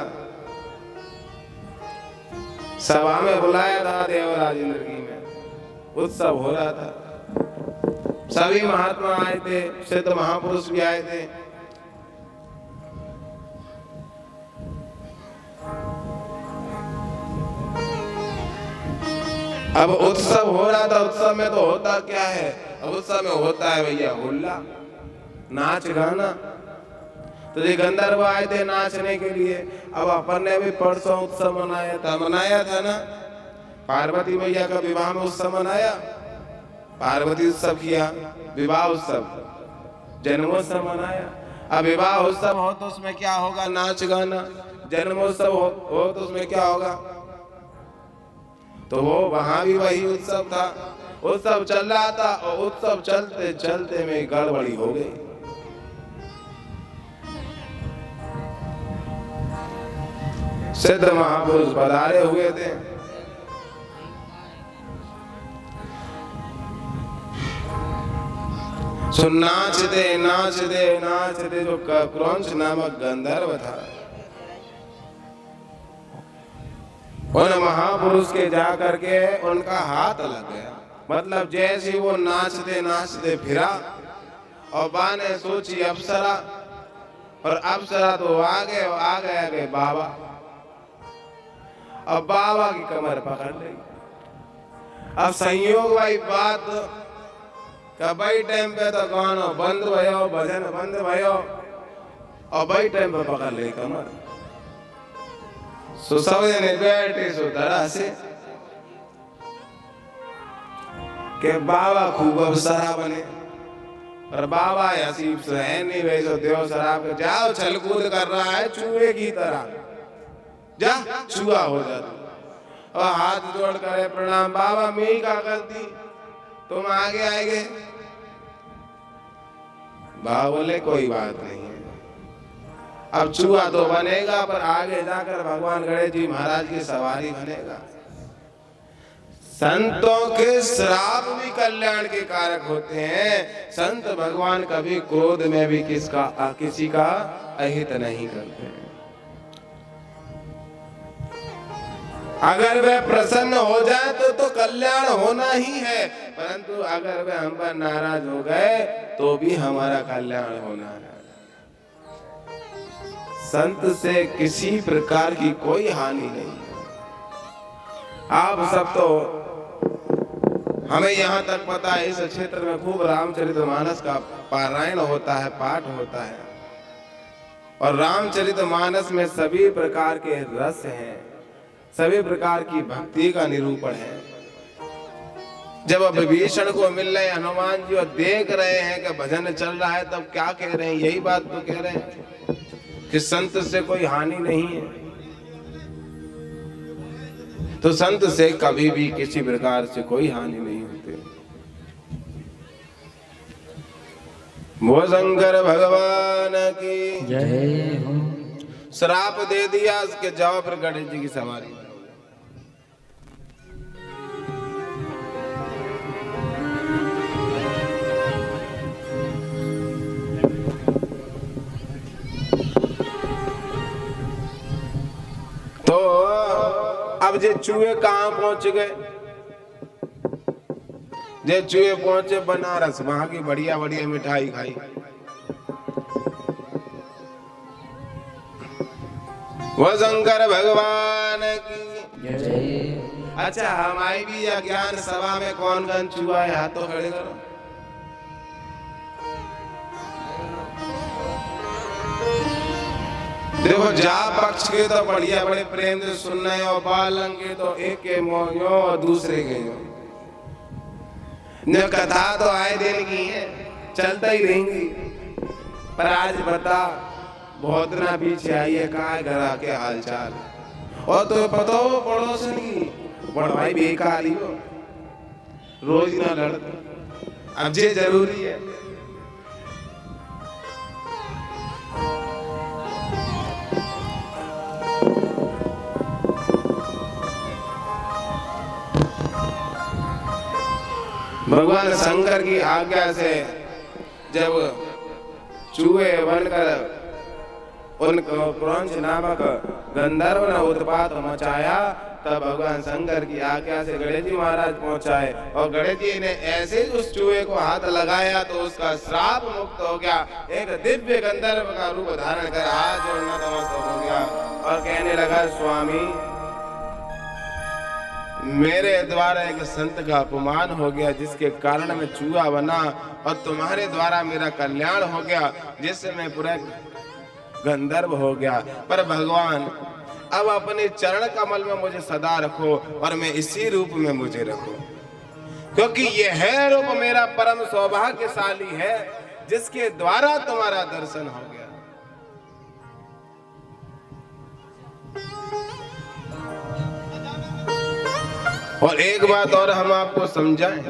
सभा में बुलाया था देवराज इंद्र की में। उत्सव हो रहा था, सभी महात्मा आए थे, सिद्ध महापुरुष भी आए थे। अब उत्सव हो रहा था। उत्सव में तो होता क्या है? अब उत्सव में होता है भैया हुल्ला, नाच गाना। तो ये गंधर्व आए थे नाचने के लिए। अब अपन ने भी परसों उत्सव मनाया था ना। पार्वती मैया का विवाह में उत्सव मनाया, पार्वती उत्सव किया, विवाह उत्सव, जन्मोत्सव मनाया। अब विवाह उत्सव हो तो उसमें क्या होगा? नाच गाना। जन्मोत्सव हो तो उसमें क्या होगा? तो वो वहां भी वही उत्सव था। उत्सव चल रहा था और उत्सव चलते चलते में गड़बड़ी हो गई। सिद्ध महापुरुष पधारे हुए थे। सो नाचते नाचते नाचते जो क्रौंच नामक गंधर्व था, उन महापुरुष के जा करके उनका हाथ लग गया। मतलब जैसे वो नाचते नाचते फिरा और बा ने सोची अप्सरा, और अप्सरा तो आ गए बाबा। अब बाबा की कमर पकड़ ली। अब संयोग भाई बात का भाई टाइम पे तो गाना बंद भयो, भजन बंद भयो, और भाई टाइम पे पकड़ ली कमर। सो सब ने बैठे सो तरह से के बाबा खूब अप्सरा बने, और बाबा हसीब से है नहीं वैसे देव शराब जाओ छल कूद कर रहा है चूहे की तरह, जा छुआ हो जाता। और हाथ जोड़ करे प्रणाम, बाबा मेरी का गलती, तुम आगे आएंगे। बाबा बोले कोई बात नहीं है, अब चूहा तो बनेगा पर आगे जाकर भगवान गणेश जी महाराज की सवारी बनेगा। संतों के श्राप भी कल्याण के कारक होते हैं। संत भगवान कभी क्रोध में भी किसी का अहित नहीं करते हैं। अगर वह प्रसन्न हो जाए तो कल्याण होना ही है, परंतु अगर वह हम पर नाराज हो गए तो भी हमारा कल्याण होना है। संत से किसी प्रकार की कोई हानि नहीं है। आप सब तो हमें यहाँ तक पता है इस क्षेत्र में खूब रामचरितमानस का पारायण होता है, पाठ होता है, और रामचरितमानस में सभी प्रकार के रस हैं, सभी प्रकार की भक्ति का निरूपण है। जब विभीषण को मिल रहे हनुमान जी और देख रहे हैं कि भजन चल रहा है, तब क्या कह रहे हैं? यही बात तो कह रहे हैं कि संत से कोई हानि नहीं है। तो संत से कभी भी किसी प्रकार से कोई हानि नहीं होती। वो शंकर भगवान की जय हो। श्राप दे दिया, उसके जाओ फिर गणेश जी की सवारी। तो अब जे चूहे कहाँ पहुंच गए? जे चूहे पहुंचे बनारस, वहां की बढ़िया बढ़िया मिठाई खाई। वो शंकर भगवान की जय। अच्छा, हमारी भी अज्ञान सभा में कौन कौन चूहा है? हाथ तो खड़े करो। देखो, जा पक्ष के तो बढ़िया बड़े प्रेम से सुन रहे हो, बालन के तो एक के मोयो और दूसरे के यो। न कथा तो आए दिन की है, चलता ही रहेंगी। पर आज बता, बहुत ना पीछे आई है, कहाँ है घर आके हालचाल? और तो पता हो पड़ोसन की बड़ भाई बेकारी हो, रोज ना लड़ते। अब जे जरूरी है। भगवान शंकर की आज्ञा से जब चूहे बनकर उन क्रौंच नामक गंधर्व ने उत्पात मचाया, तब भगवान शंकर की आज्ञा से गणेश जी महाराज पहुंचाए और गणेश जी ने ऐसे ही उस चूहे को हाथ लगाया तो उसका श्राप मुक्त हो गया। एक दिव्य गंधर्व का रूप धारण कर हाथ जोड़ना नतमस्तक हो गया और कहने लगा, स्वामी, मेरे द्वारा एक संत का अपमान हो गया, जिसके कारण मैं चूहा बना, और तुम्हारे द्वारा मेरा कल्याण हो गया, जिससे मैं पूरा गंधर्व हो गया। पर भगवान, अब अपने चरण कमल में मुझे सदा रखो और मैं इसी रूप में मुझे रखो, क्योंकि यह है रूप मेरा परम सौभाग्यशाली है, जिसके द्वारा तुम्हारा दर्शन हो गया। और एक बात और हम आपको समझाएं,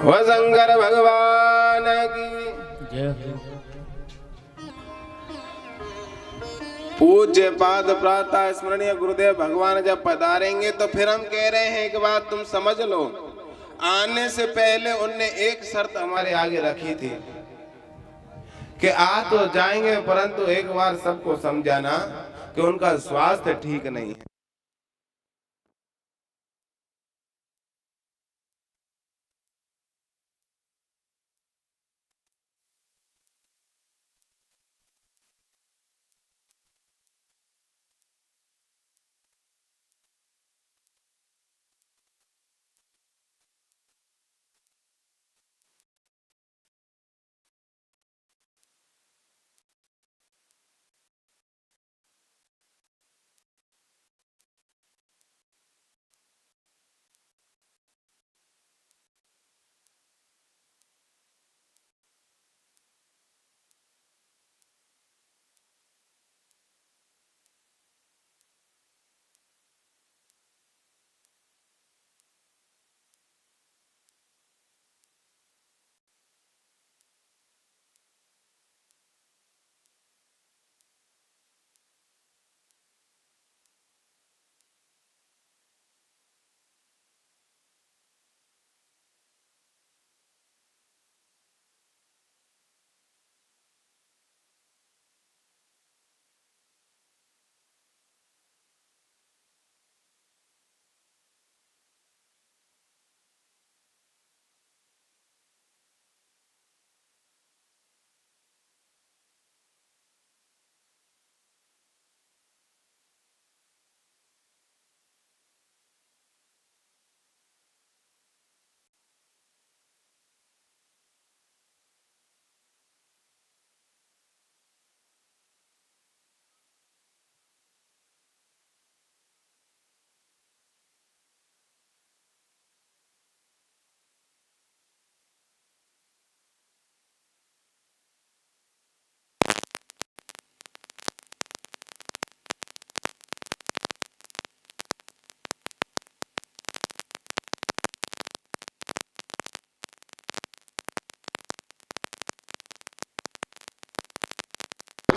वह शंकर भगवान की जय हो। पूज्य पाद प्रातः स्मरणीय गुरुदेव भगवान जब पधारेंगे तो फिर हम कह रहे हैं, एक बात तुम समझ लो, आने से पहले उनने एक शर्त हमारे आगे रखी थी कि आ तो जाएंगे, परंतु एक बार सबको समझाना कि उनका स्वास्थ्य ठीक नहीं है।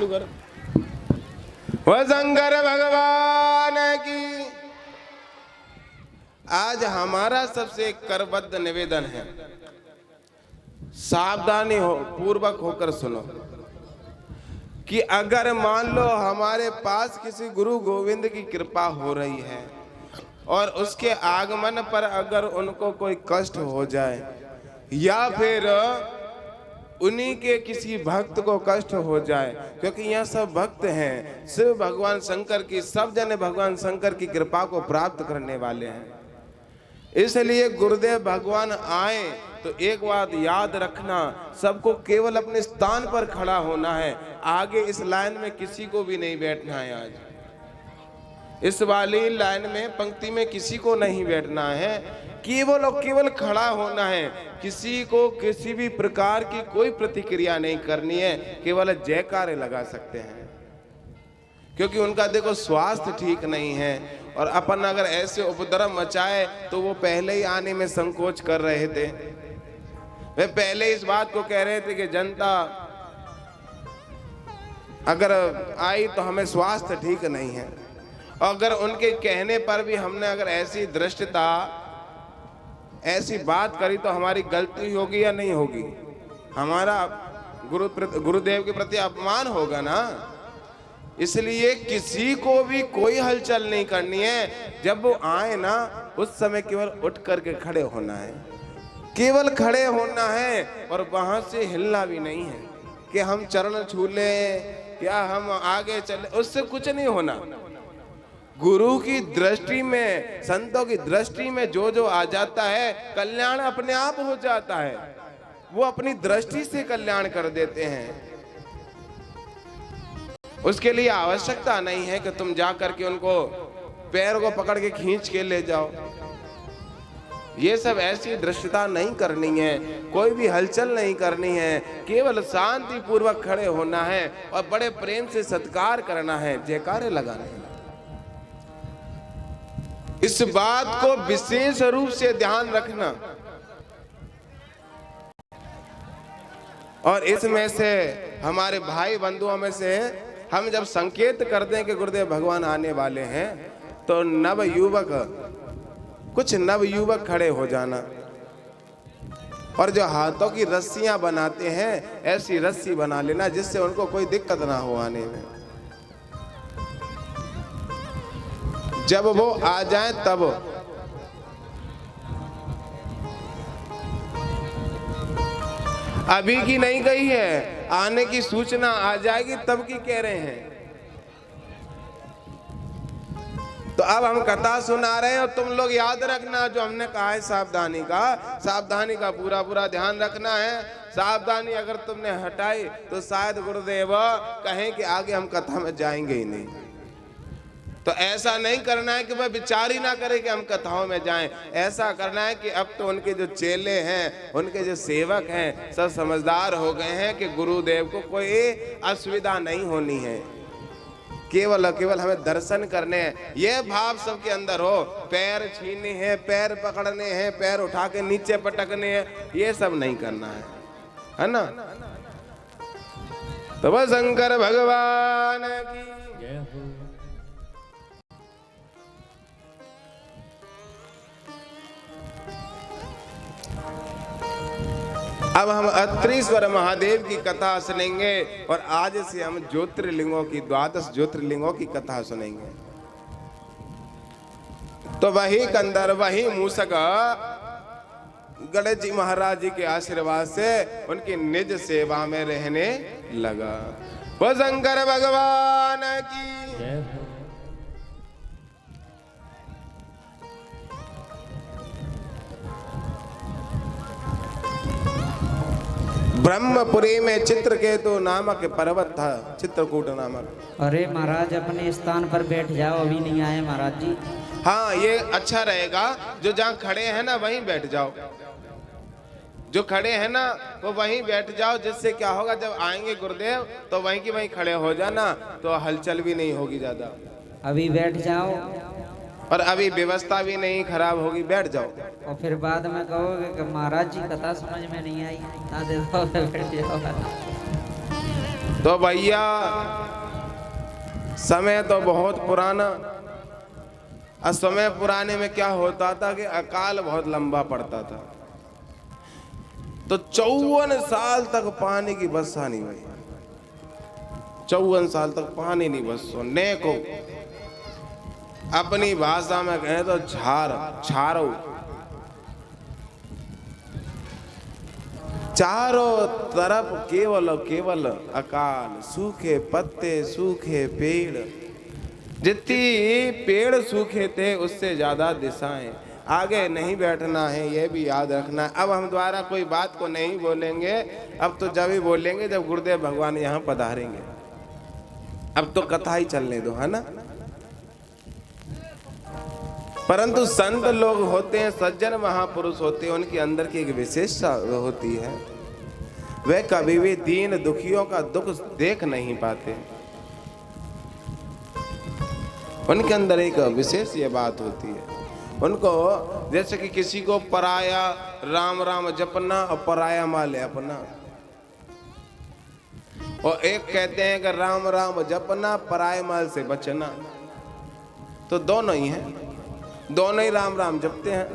चालू कर। वह शंकर भगवान की। आज हमारा सबसे करबद्ध निवेदन है, सावधानी हो पूर्वक होकर सुनो कि अगर मान लो हमारे पास किसी गुरु गोविंद की कृपा हो रही है और उसके आगमन पर अगर उनको कोई कष्ट हो जाए या फिर उन्हीं के किसी भक्त को कष्ट हो जाए, क्योंकि यह सब भक्त हैं, शिव भगवान शंकर की, सब जने भगवान शंकर की कृपा को प्राप्त करने वाले हैं। इसलिए गुरुदेव भगवान आए तो एक बात याद रखना, सबको केवल अपने स्थान पर खड़ा होना है, आगे इस लाइन में किसी को भी नहीं बैठना है। आज इस वाली लाइन में पंक्ति में किसी को नहीं बैठना है, केवल और केवल खड़ा होना है। किसी को किसी भी प्रकार की कोई प्रतिक्रिया नहीं करनी है, केवल जयकारे लगा सकते हैं, क्योंकि उनका देखो स्वास्थ्य ठीक नहीं है और अपन अगर ऐसे उपद्रव मचाए तो वो पहले ही आने में संकोच कर रहे थे। वे पहले इस बात को कह रहे थे कि जनता अगर आई तो हमें स्वास्थ्य ठीक नहीं है, अगर उनके कहने पर भी हमने अगर ऐसी दृष्टता ऐसी बात करी तो हमारी गलती होगी या नहीं होगी? हमारा गुरुदेव के प्रति अपमान होगा ना। इसलिए किसी को भी कोई हलचल नहीं करनी है। जब वो आए ना उस समय केवल उठ करके खड़े होना है, केवल खड़े होना है और वहां से हिलना भी नहीं है कि हम चरण छू लें या हम आगे चले, उससे कुछ नहीं होना। गुरु की दृष्टि में, संतों की दृष्टि में जो जो आ जाता है कल्याण अपने आप हो जाता है। वो अपनी दृष्टि से कल्याण कर देते हैं। उसके लिए आवश्यकता नहीं है कि तुम जा करके उनको पैर को पकड़ के खींच के ले जाओ। ये सब ऐसी दृष्टता नहीं करनी है, कोई भी हलचल नहीं करनी है, केवल शांति पूर्वक खड़े होना है और बड़े प्रेम से सत्कार करना है, जयकारे लगाना है। इस बात को विशेष रूप से ध्यान रखना। और इसमें से हमारे भाई बंधुओं में से हम जब संकेत कर दें कि गुरुदेव भगवान आने वाले हैं तो कुछ नव युवक खड़े हो जाना और जो हाथों की रस्सियां बनाते हैं ऐसी रस्सी बना लेना जिससे उनको कोई दिक्कत ना हो आने में। जब वो आ जाए तब अभी की नहीं कही है, आने की सूचना आ जाएगी तब की कह रहे हैं। तो अब हम कथा सुना रहे हैं और तुम लोग याद रखना जो हमने कहा है, सावधानी का पूरा ध्यान रखना है। सावधानी अगर तुमने हटाई तो शायद गुरुदेव कहें कि आगे हम कथा में जाएंगे ही नहीं। तो ऐसा नहीं करना है कि वह विचार ही ना करे कि हम कथाओं में जाएं। ऐसा करना है कि अब तो उनके जो चेले हैं, उनके जो सेवक हैं, सब समझदार हो गए हैं कि गुरुदेव को कोई असुविधा नहीं होनी है, केवल हमें दर्शन करने हैं। ये भाव सबके अंदर हो। पैर छीने हैं, पैर पकड़ने हैं, पैर उठा के नीचे पटकने हैं, ये सब नहीं करना है ना। तो वह शंकर भगवान की जय हो। अब हम अत्रीश्वर महादेव की कथा सुनेंगे और आज से हम ज्योतिर्लिंगों की, 12 ज्योतिर्लिंगों की कथा सुनेंगे। तो वही कंदर, वही मूषक गणेश जी महाराज जी के आशीर्वाद से उनकी निज सेवा में रहने लगा। वो शंकर भगवान की जय हो। ब्रह्मपुरी में चित्रकेतु नामक पर्वत था, चित्रकूट नामक। अरे महाराज अपने स्थान पर बैठ जाओ, अभी नहीं आए महाराज जी। हाँ, ये अच्छा रहेगा। जो जहाँ खड़े हैं ना वहीं बैठ जाओ, जो खड़े हैं ना वो वहीं बैठ जाओ। जिससे क्या होगा, जब आएंगे गुरुदेव तो वहीं की वहीं खड़े हो जाना, तो हलचल भी नहीं होगी ज्यादा। अभी बैठ जाओ और अभी व्यवस्था भी नहीं खराब होगी, बैठ जाओ। और फिर बाद में कहोगे कि महाराज जी कथा समझ में नहीं आई, बैठ जाओ। तो भैया समय तो बहुत पुराना, और समय पुराने में क्या होता था कि अकाल बहुत लंबा पड़ता था। तो 54 साल तक पानी की वर्षा नहीं हुई। 54 साल तक पानी नहीं बरसो। ने को अपनी भाषा में कहें तो छारो। चारों तरफ केवल अकाल, सूखे पत्ते, सूखे पेड़। जितनी पेड़ सूखे थे उससे ज्यादा दिशाएं। आगे नहीं बैठना है, ये भी याद रखना। अब हम द्वारा कोई बात को नहीं बोलेंगे, अब तो जब ही बोलेंगे जब गुरुदेव भगवान यहाँ पधारेंगे। अब तो कथा ही चलने दो, है ना। परंतु संत लोग होते हैं, सज्जन महापुरुष होते हैं, उनके अंदर की एक विशेषता होती है, वे कभी भी दीन दुखियों का दुख देख नहीं पाते। उनके अंदर एक विशेष ये बात होती है, उनको जैसे कि किसी को पराया राम राम जपना और पराया माल अपना, और एक कहते हैं कि राम राम जपना पराये माल से बचना। तो दोनों ही हैं, दोनों ही राम राम जपते हैं।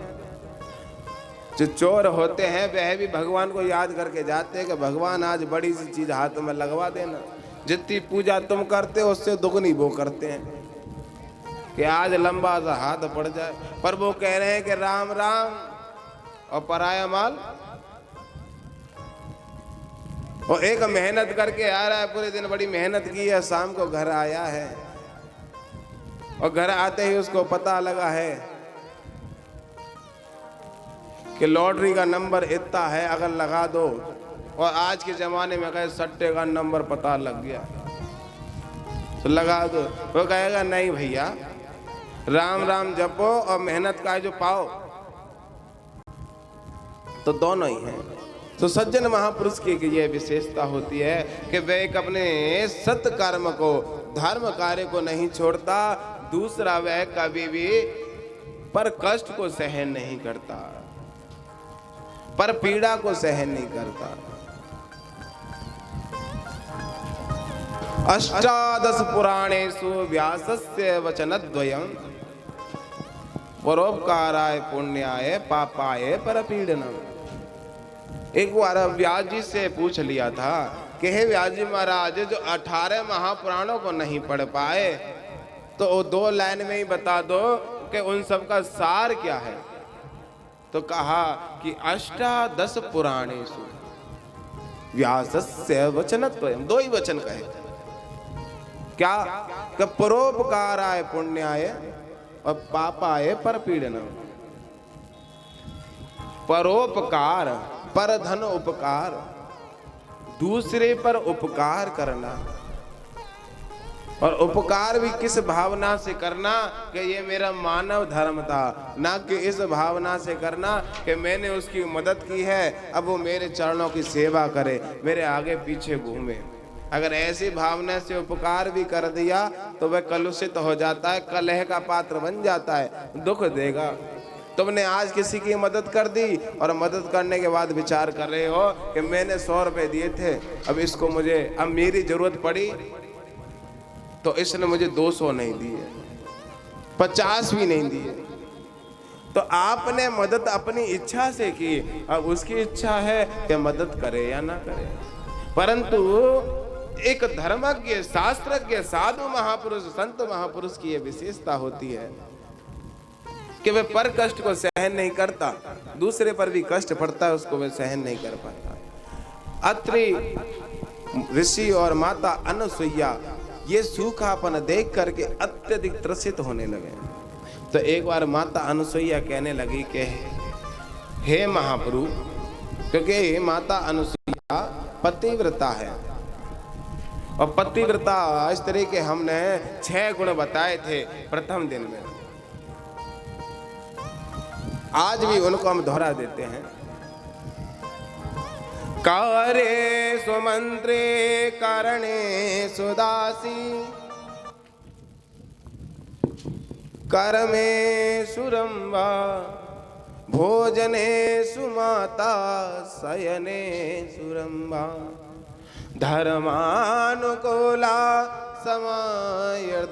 जो चोर होते हैं वह भी भगवान को याद करके जाते हैं कि भगवान आज बड़ी सी चीज हाथ में लगवा देना। जितनी पूजा तुम करते हो उससे दुगनी वो करते हैं कि आज लंबा सा हाथ पड़ जाए। पर वो कह रहे हैं कि राम राम और पराया माल। और एक मेहनत करके आ रहा है, पूरे दिन बड़ी मेहनत की है, शाम को घर आया है और घर आते ही उसको पता लगा है कि लॉटरी का नंबर इतना है, अगर लगा दो। और आज के जमाने में कहे सट्टे का नंबर पता लग गया तो लगा दो। वो कहेगा नहीं भैया, राम राम जपो और मेहनत का जो पाओ। तो दोनों ही हैं। तो सज्जन महापुरुष की ये विशेषता होती है कि वे एक अपने सत कर्म को, धर्म कार्य को नहीं छोड़ता। दूसरा, वह कभी भी पर कष्ट को सहन नहीं करता, पर पीड़ा को सहन नहीं करता। अष्टादश पुराणेषु व्यासस्य वचनद्वयम् परोपकाराय पुण्याय पापाय परपीडनम्। एक बार व्यास जी से पूछ लिया था कि हे व्यास जी महाराज, जो 18 महापुराणों को नहीं पढ़ पाए तो 2 लाइन में ही बता दो कि उन सब का सार क्या है। तो कहा कि अष्टादश पुराणेषु व्यासस्य वचनद्वयम्। 2 ही वचन कहे, क्या कि परोपकाराय पुण्याय और पापाय परपीडनम्। परोपकार, पर धन उपकार, दूसरे पर उपकार करना। और उपकार भी किस भावना से करना कि ये मेरा मानव धर्म था, ना कि इस भावना से करना कि मैंने उसकी मदद की है, अब वो मेरे चरणों की सेवा करे, मेरे आगे पीछे घूमे। अगर ऐसी भावना से उपकार भी कर दिया तो वह कलुषित हो जाता है, कलह का पात्र बन जाता है, दुख देगा। तुमने आज किसी की मदद कर दी और मदद करने के बाद विचार कर रहे हो कि मैंने 100 रुपए दिए थे, अब इसको मुझे, अब मेरी जरूरत पड़ी तो इसने मुझे 200 नहीं दिए, 50 भी नहीं दिए। तो आपने मदद अपनी इच्छा से की, अब उसकी इच्छा है कि मदद करे या ना करे। परंतु एक धर्मज्ञ, शास्त्रज्ञ, साधु महापुरुष, संत महापुरुष की यह विशेषता होती है कि वह पर कष्ट को सहन नहीं करता, दूसरे पर भी कष्ट पड़ता है उसको वह सहन नहीं कर पाता। अत्रि ऋषि और माता अनसुईया ये सूखापन देख करके अत्यधिक त्रसित होने लगे। तो एक बार माता अनसुईया कहने लगी कि हे महाप्रभु, क्योंकि माता अनसुईया पतिव्रता है और पतिव्रता स्त्री के हमने 6 गुण बताए थे प्रथम दिन में, आज भी उनको हम दोहरा देते हैं। कारे सुमंत्रे करणे सुदासी, कर्मे सुरंबा, भोजने सुमाता, शयने सुरंबा, धर्मानुकूला समायर्धयत्री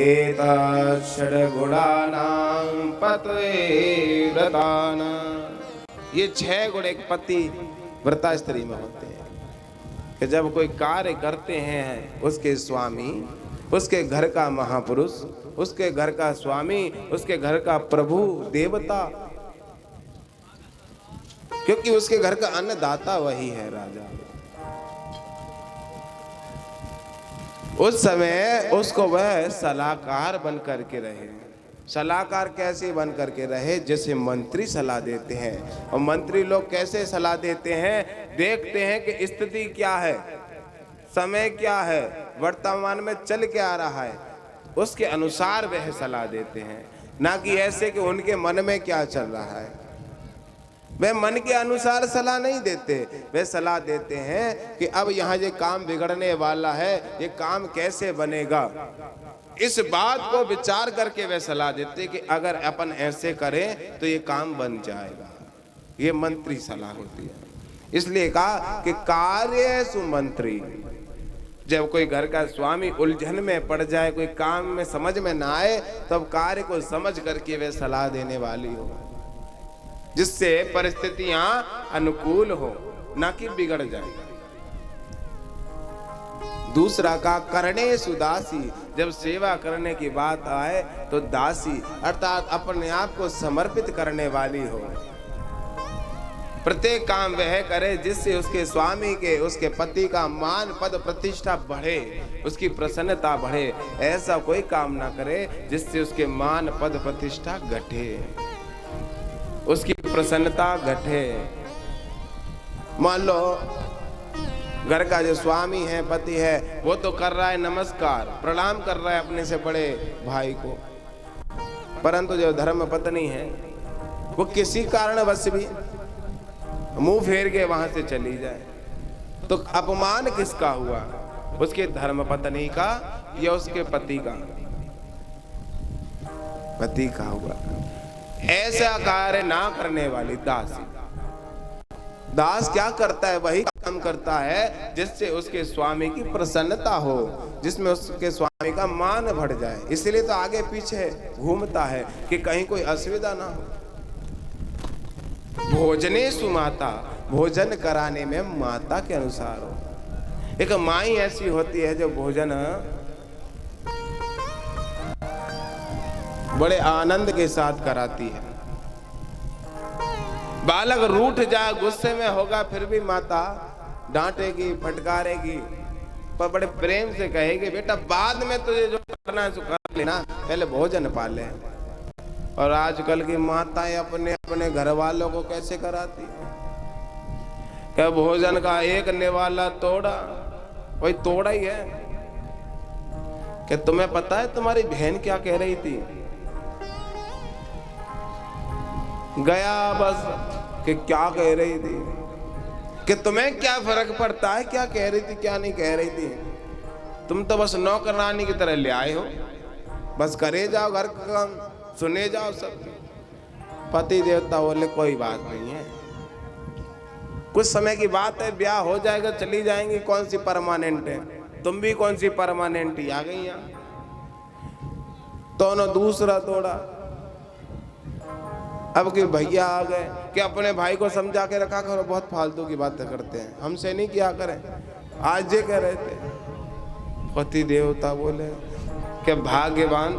एतत् षड्गुणानां पतये व्रतानां। ये 6 गुण एक पति व्रता स्त्री में होते हैं कि जब कोई कार्य करते हैं उसके स्वामी, उसके घर का महापुरुष, उसके घर का स्वामी, उसके घर का प्रभु देवता, क्योंकि उसके घर का अन्नदाता वही है राजा। उस समय उसको वह सलाहकार बन करके रहे। सलाहकार कैसे बन करके रहे? जैसे मंत्री सलाह देते हैं। और मंत्री लोग कैसे सलाह देते हैं? देखते हैं कि स्थिति क्या है, समय क्या है, वर्तमान में चल क्या आ रहा है, उसके अनुसार वह सलाह देते हैं। ना कि ऐसे कि उनके मन में क्या चल रहा है। वे मन के अनुसार सलाह नहीं देते, वे सलाह देते हैं कि अब यहाँ ये काम बिगड़ने वाला है, ये काम कैसे बनेगा। इस बात को विचार करके वे सलाह देते कि अगर अपन ऐसे करें तो ये काम बन जाएगा। ये मंत्री सलाह होती है। इसलिए कहा कि कार्य सुमंत्री। जब कोई घर का स्वामी उलझन में पड़ जाए, कोई काम में समझ में ना आए, तब कार्य को समझ करके वे सलाह देने वाली हो, जिससे परिस्थितियां अनुकूल हो, ना कि बिगड़ जाए। दूसरा का करणे सुदासी। जब सेवा करने की बात आए तो दासी अर्थात अपने आप को समर्पित करने वाली हो। प्रत्येक काम वह करे जिससे उसके स्वामी के, उसके पति का मान पद प्रतिष्ठा बढ़े, उसकी प्रसन्नता बढ़े। ऐसा कोई काम ना करे जिससे उसके मान पद प्रतिष्ठा घटे, उसकी प्रसन्नता घटे। मान लो घर का जो स्वामी है, पति है, वो तो कर रहा है नमस्कार प्रणाम कर रहा है अपने से बड़े भाई को, परंतु जो धर्म पत्नी है वो किसी कारणवश भी मुंह फेर के वहां से चली जाए, तो अपमान किसका हुआ? उसके धर्म पत्नी का या उसके पति का? पति का हुआ। ऐसा कार्य ना करने वाली दासी। दास क्या करता है? वही काम करता है जिससे उसके स्वामी की प्रसन्नता हो, जिसमें उसके स्वामी का मान बढ़ जाए। इसलिए तो आगे पीछे घूमता है कि कहीं कोई असुविधा ना हो। भोजने सुमाता। भोजन कराने में माता के अनुसार हो। एक माई ऐसी होती है जो भोजन बड़े आनंद के साथ कराती है। बालक रूठ जाए, गुस्से में होगा, फिर भी माता डांटेगी, फटकारेगी, पर बड़े प्रेम से कहेगी बेटा बाद में तुझे जो करना है सो कर लेना, पहले भोजन पाले। और आजकल की माताएं अपने अपने घर वालों को कैसे कराती है? क्या भोजन का एक निवाला तोड़ा, वही तोड़ा ही है। क्या तुम्हें पता है तुम्हारी बहन क्या कह रही थी? गया बस कि क्या कह रही थी, कि तुम्हें क्या फर्क पड़ता है क्या कह रही थी क्या नहीं कह रही थी। तुम तो बस नौकरानी की तरह ले आए हो, बस करे जाओ घर का काम, सुने जाओ सब। पति देवता बोले कोई बात नहीं है, कुछ समय की बात है, ब्याह हो जाएगा, चली जाएंगी, कौन सी परमानेंट है। तुम भी कौन सी परमानेंट ही आ गई यहाँ। दोनों दूसरा तोड़ा। अब कि भैया आ गए कि अपने भाई को समझा के रखा करो, बहुत फालतू की बातें करते हैं, हमसे नहीं किया करें। आज ये कह रहे थे, पति देवता बोले कि भाग्यवान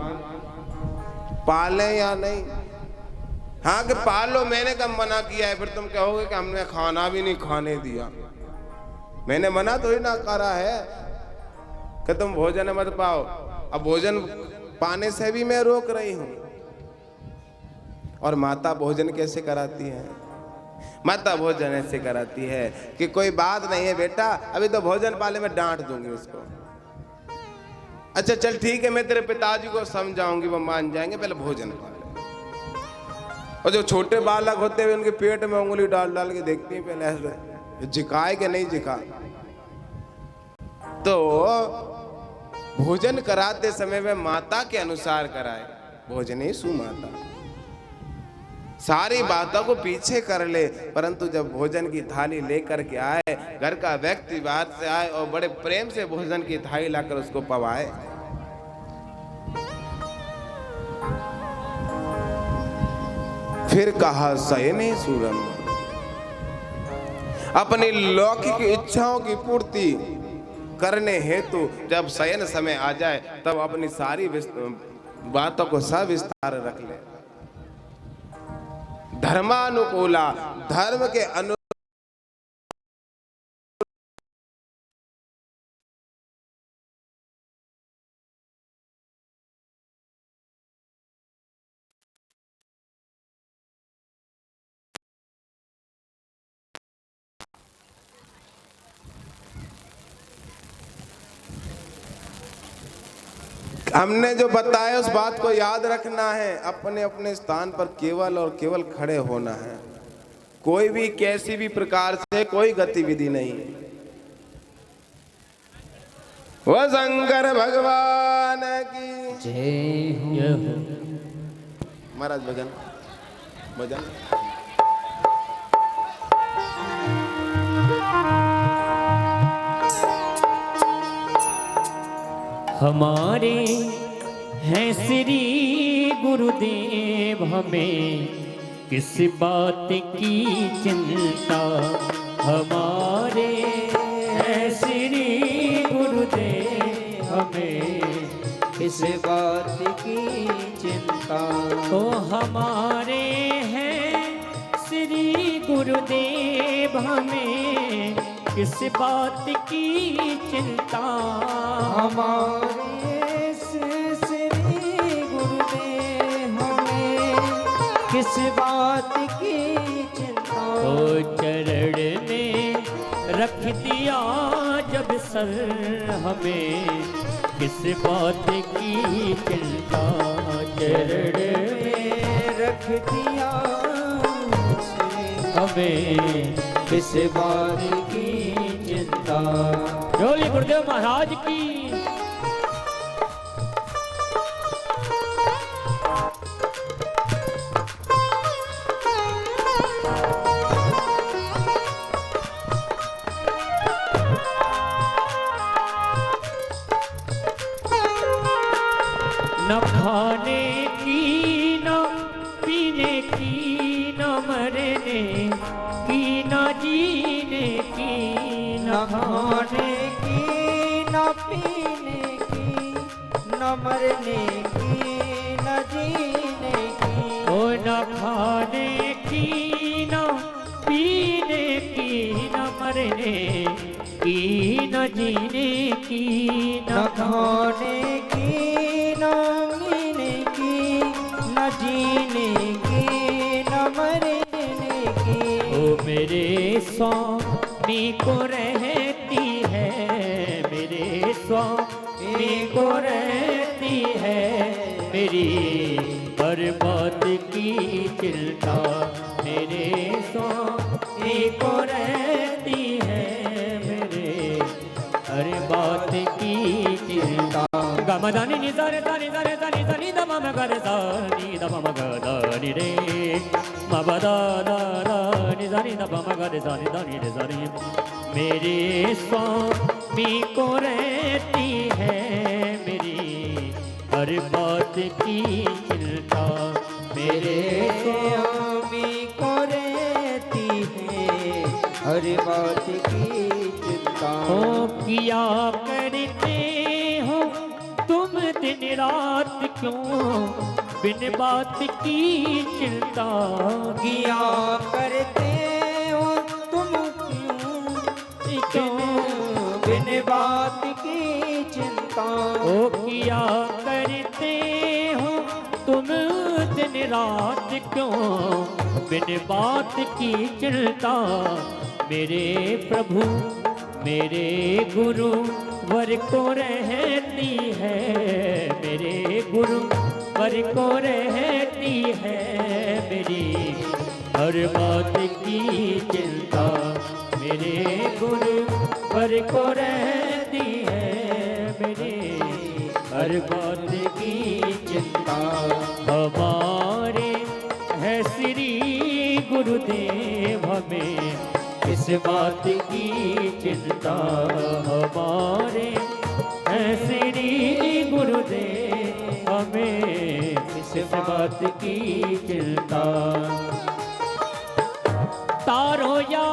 पाले या नहीं। हाँ कि पालो, मैंने कब मना किया है? फिर तुम कहोगे कि हमने खाना भी नहीं खाने दिया। मैंने मना थोड़ी ना करा है कि तुम भोजन मत पाओ। अब भोजन पाने से भी मैं रोक रही हूं। और माता भोजन कैसे कराती है? माता भोजन ऐसे कराती है कि कोई बात नहीं है बेटा, अभी तो भोजन पाले, में डांट दूंगी उसको। अच्छा चल ठीक है, मैं तेरे पिताजी को समझाऊंगी, वो मान जाएंगे, पहले भोजन पाले। और जो छोटे बालक होते हुए उनके पेट में उंगली डाल डाल के देखती है पहले ऐसे झिकाए कि नहीं झिका। तो भोजन कराते समय में माता के अनुसार कराए। भोजने सुमाता। सारी बातों को पीछे कर ले, परंतु जब भोजन की थाली लेकर के आए, घर का व्यक्ति बाहर से आए और बड़े प्रेम से भोजन की थाली लाकर उसको पवाए। फिर कहा शयने सूरम, अपनी लौकिक इच्छाओं की पूर्ति करने हेतु जब शयन समय आ जाए तब अपनी सारी बातों को सविस्तार रख ले। धर्मानुकूला, धर्म के अनु हमने जो बताया उस बात को याद रखना है। अपने अपने स्थान पर केवल और केवल खड़े होना है। कोई भी कैसी भी प्रकार से कोई गतिविधि नहीं। वह शंकर भगवान की जय हो। महाराज भजन भजन। हमारे हैं श्री गुरुदेव, हमें किस बात की चिंता। हमारे हैं श्री गुरुदेव, हमें किस बात की चिंता। तो हमारे हैं श्री गुरुदेव, हमें किस बात की चिंता। हमारे श्री गुरुदेव, हमें किस बात की चिंता। तो चरण में रख दिया जब सर, हमें किस बात की चिंता। चरण में रख दिया हमें किस बात की चिंता। जोली गुरुदेव महाराज की। न खाने की न पीने की न मरने की न जीने की। न खाने की न पीने की न मरने की न जीने की। ओ न खाने की न पीने की न मरने की न जीने की। न खाने की न पीने की न जीने की न मरने की। ओ मेरे स्वामी को रहती है, मेरे स्वामी को रहती है मेरी हर बात की चिंता। मेरे स्वामी को रहती है मेरे हर बात की चिंता। गमदानी निजारे दानी दारे दानी दानी दमा मगर दानी दमा मगर दानी रे मबदा दानी दानी दमा मगर दानी दानी रे दानी। मेरे स्वामी को रहती है मेरी हर बात की चिंता। मेरे स्वामी को रहती है हर बात की चिंता। हो किया करते हो तुम दिन रात क्यों बिन बात की चिंता। किया करते हो तुम क्यों बिन बात की चिंता। ओ किया करते हो तुम दिन रात क्यों बिन बात की चिंता। मेरे प्रभु मेरे गुरु वर को रहती है, मेरे गुरु वर को रहती है मेरी हर बात की चिंता। मेरे गुरु वर को रहती है मेरी हर बात की चिंता। हमारे है श्री गुरुदेव हमें किस बात की चिंता हमारे हैं श्री गुरुदेव हमें किस बात की चिंता। तारो या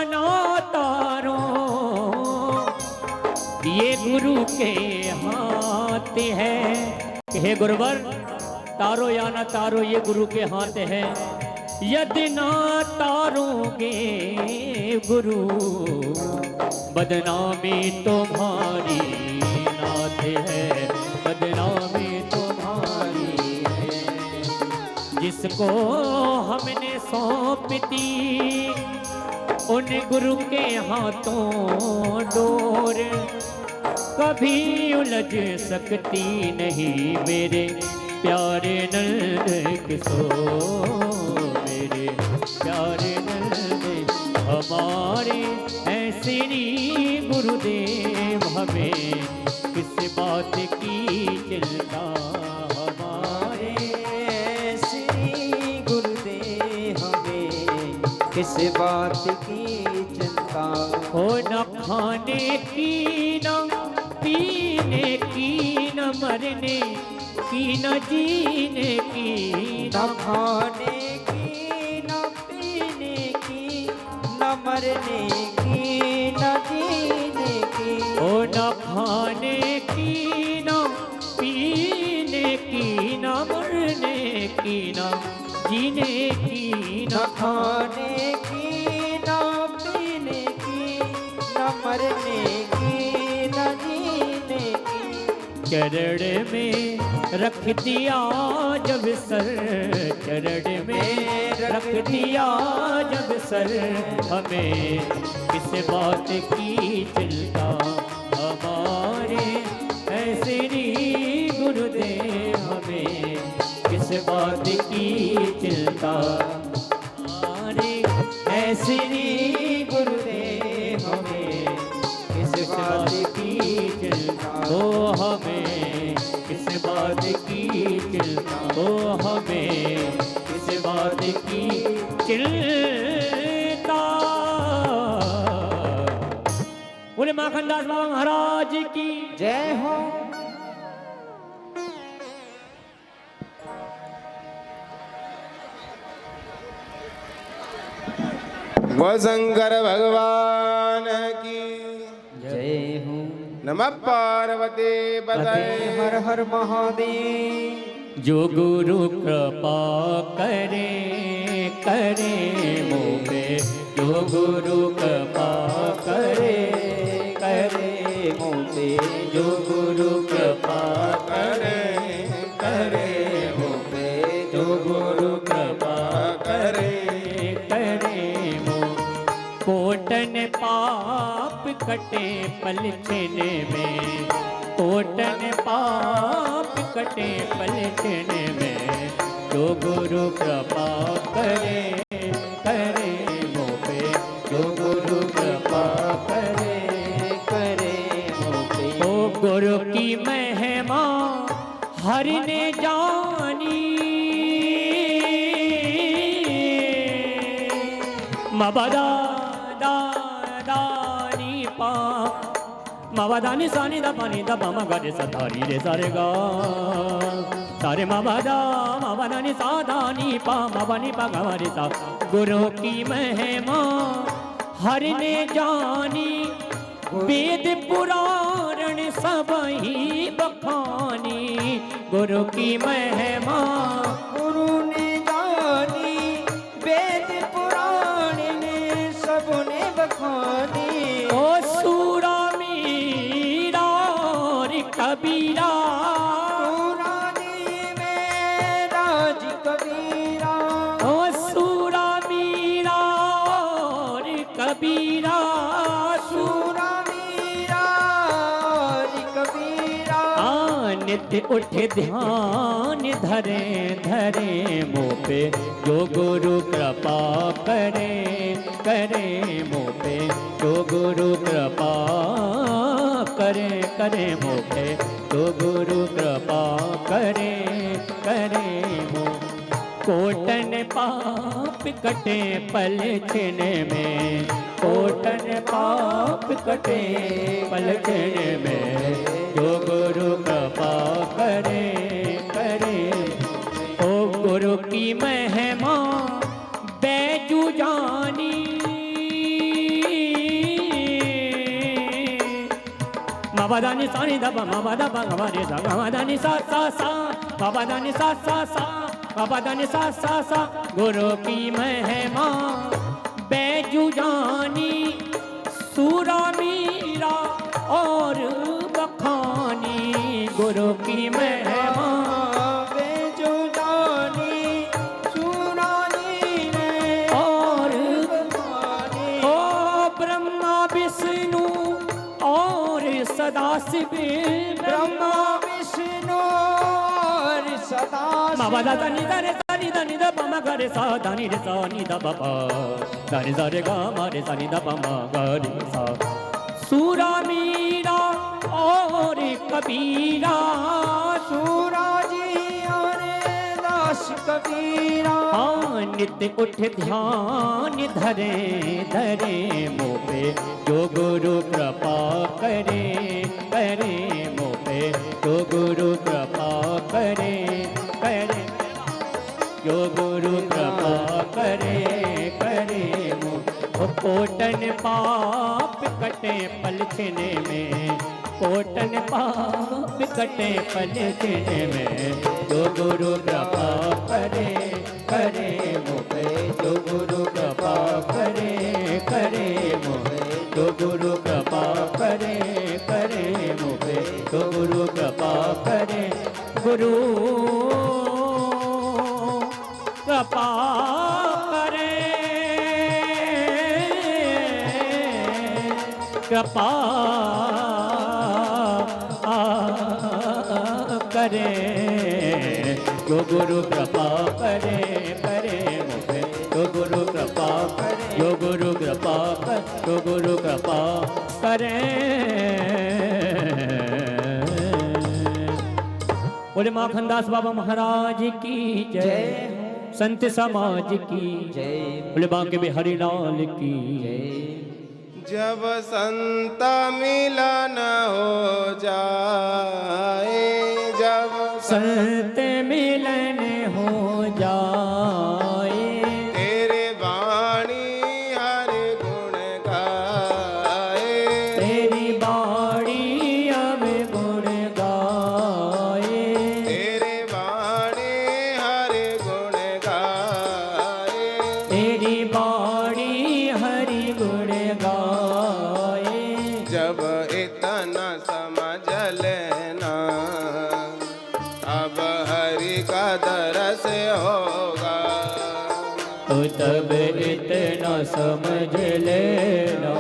ना तारो ये गुरु के हाथ है। हे गुरुवर तारो या ना तारो ये गुरु के हाथ है। यदि ना तारोगे गुरु बदनामी तुम्हारी नाथ है, बदनामी तुम्हारी है। जिसको हमने सौंप दी उन गुरु के हाथों डोर कभी उलझ सकती नहीं मेरे प्यारे नंद किशोर, मेरे प्यारे नंद हमारे हैं श्री गुरुदेव हमें किस बात की चिंता। हमारे श्री गुरुदेव हमें किस बात की चिंता। हो न खाने की न पीने की न मरने की न जीने की न खाने की न पीने की न मरने की न जीने की। ओ न खाने की न पीने की न मरने की न जीने की न खाने की न पीने की न मरने की न जीने की। चरण में रख दिया जब सर, चरण में रख दिया जब सर हमें किस बात की चिंता। हमारे हैं श्री गुरुदेव हमें किस बात की चिंता। हमारे हैं श्री गुरुदेव हमें किस बात की चिंता। हो हमें किस बात की चिंता, हो हमें किस बात की चिंता। बोले माखनदास बाबा महाराज की जय हो। वो शंकर भगवान की जय हो। नमः पार्वती पतये हर हर महादेव। जो गुरु कृपा करे करे मुँह पे, जो गुरु कृपा करे करे मुँह पे, जो गुरु कृपा करे करे मुँह पे, जो गुरु कृपा करे करे मुँह। कोटन पाप कटे पलटने में, कोटन पाप कटे पलटने में, जो गुरु कृपा करे करे मुँह पे, जो गुरु कृपा करे करे मुँह पे। ओ गुरु की महिमा हर ने जानी, मबदा दानी पा मवादानी सानी दा पानी दा पामा गा रे सतारी रे सारे गा सारे मवादानी साधानी पा मवानी पा गा रे सा। गुरु की महिमा हर ने जानी, वेद पुराण सब ही बखानी। गुरु की महिमा गुरु ने जानी, वेद पुराण ने सबने बखानी। ओ सूरा मीरा और कबीरा, पुरानी में राज कबीरा। ओ सूरा मीरा और कबीरा, सूरा मीरा और कबीरा। नित्य उठे ध्यान धरे धरे मुँह पे, जो गुरु कृपा करे करे मुँह पे, जो गुरु कृपा करे करे मुँह पे, जो गुरु कृपा करे करे मुँह। कोटन पाप कटे पल छिन में, कोटन पाप कटे पल छिन में, जो गुरु कृपा करे करे। ओ गुरु की महिमा बैजू जानी, मबदानी सानी दबा मबदा भगवानी सा गमदानी सा सा सा, मबदानी सा सा सा, मबदानी सा सा सा। गुरु की महिमा बैजू जानी, सूरा मीरा और बखानी। गुरु की महिमा बैजू जानी, सूरा मीरा और बखानी। ओ ब्रह्मा विष्णु और सदा शिव, ब्रह्मा विष्णु और सदा मबदा तनि दरे तनि दनि द पम गरे सा धनि रे सा नि द प धनि सा रे ग म रे सा नि द प म ग रे सा। सूरा मीरा और कबीरा, सूरा जी और दास कबीरा। हाँ नित्य उठ ध्यान धरे धरे मुँह पे, जो गुरु कृपा करे करे मुँह पे, जो गुरु कृपा करे करे, जो गुरु कृपा करे करे मुँह। कोटन पाप कटे पल छिन में, कोटन पाप कटे पल छिन में, जो गुरु कृपा करे करे मुझे, जो गुरु कृपा करे करे मुझे, जो गुरु कृपा करे करे मुझे, जो गुरु कृपा करे। गुरु कृपा करे कृपा करे, जो गुरु कृपा करे करे मुझे, जो गुरु कृपा करे, जो गुरु कृपा कर, जो गुरु कृपा करे। बोले माखनदास बाबा महाराज की जय, संत समाज की जय, बोले बांके बिहारी लाल की जय। जब संत मिलन हो जाए, जब संत मिलन हो जाए, तेरे वाणी हर गुण गाए, तेरी बाणी अब गुण गाए, तेरे वाणी हर गुण गाए, तेरी बाणी हरि गुण गाए। जब इतना समझ लेना अब हरि का दरस होगा, तो तब इतना समझ लेना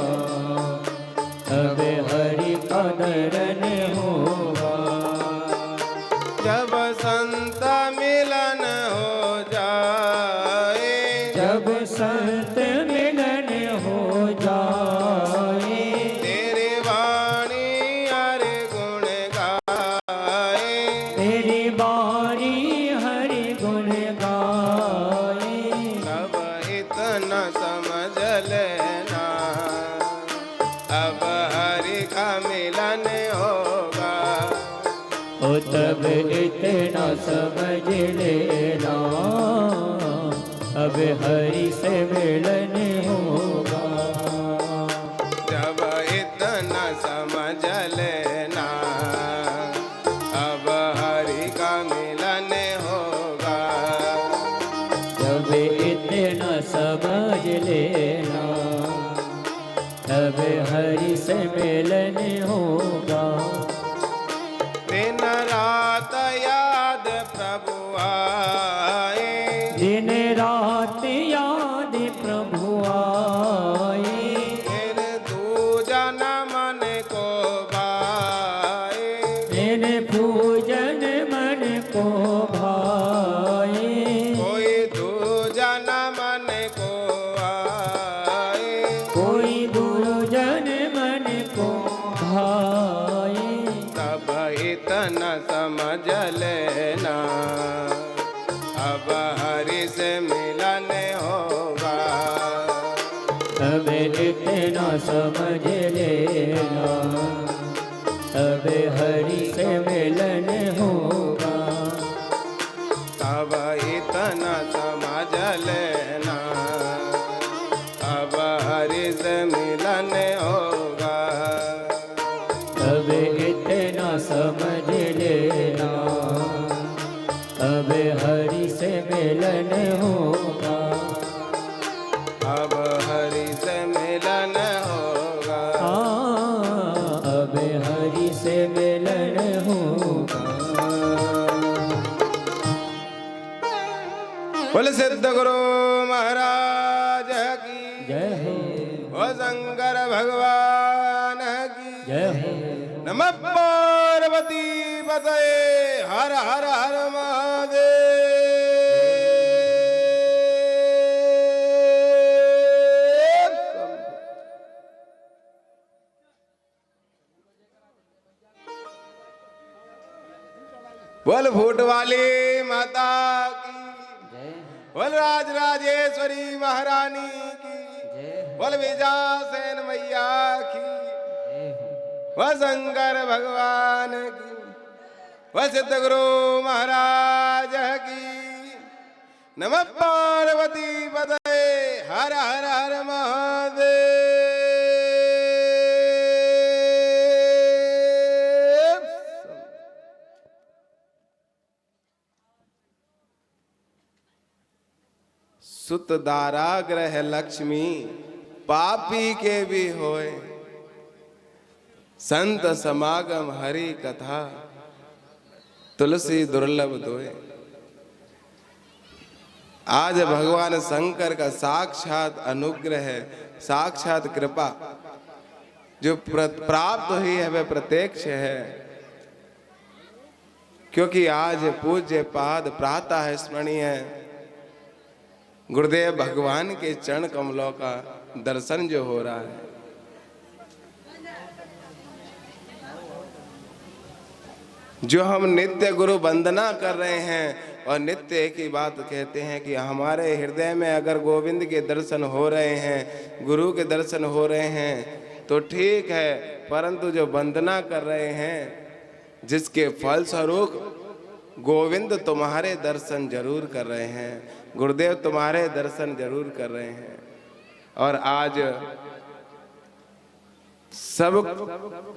तब हरि का दर्शन होगा। जब संत मिलन हो जाए, जब संत मिलन हो जाए, तेरे वाणी हर गुण गाए, तेरी बाणी हरि गुण गाए। अब इतना समझ लेना अब हरि का मिलन होगा, ओ तब इतना समझ लेना अब हरि से मिलन होगा। जब इतना समझ लेना अब हरि का मिलन होगा, जब इतना समझ लेना तब हरि से मिलन होगा। दिन रात याद प्रभु आए, दिन रात याद प्रभु आए, फिर पूजन मन को भाए, दिन पूजन मन को भाए, कोई दूजन मन को आए, कोई पूजन मन को अब इतना समझ लेना, अब हरि से मिलन होगा। अब इतना समझ लेना, अब हरि से मिलन होगा। अब हरि से मिलन होगा। हाँ, अब हरि से मिलन होगा। बोल सिद्ध गुरु महाराज की जय हो, ओ शंकर भगवान की जय हो। नमः पार्वती पतये, हर हर हर महादेव। बोल फूट वाली माता की, बोल राज राजेश्वरी महारानी की, बोल विजासेन मैया की, वह शंकर भगवान की, वह सिद्ध गुरु महाराज की। नमः पार्वती पतये, हर हर हर महादेव। सुत दाराग्रह लक्ष्मी पापी के भी होए, संत समागम हरि कथा तुलसी दुर्लभ दोए। आज भगवान शंकर का साक्षात अनुग्रह है, साक्षात कृपा जो प्राप्त हुई है वह प्रत्यक्ष है, क्योंकि आज पूज्य पाद प्रातः स्मरणीय गुरुदेव भगवान के चरण कमलों का दर्शन जो हो रहा है। जो हम नित्य गुरु वंदना कर रहे हैं और नित्य एक ही बात कहते हैं कि हमारे हृदय में अगर गोविंद के दर्शन हो रहे हैं, गुरु के दर्शन हो रहे हैं तो ठीक है, परंतु जो वंदना कर रहे हैं जिसके फल स्वरूप गोविंद तुम्हारे दर्शन जरूर कर रहे हैं, गुरुदेव तुम्हारे दर्शन जरूर कर रहे हैं। और आज सब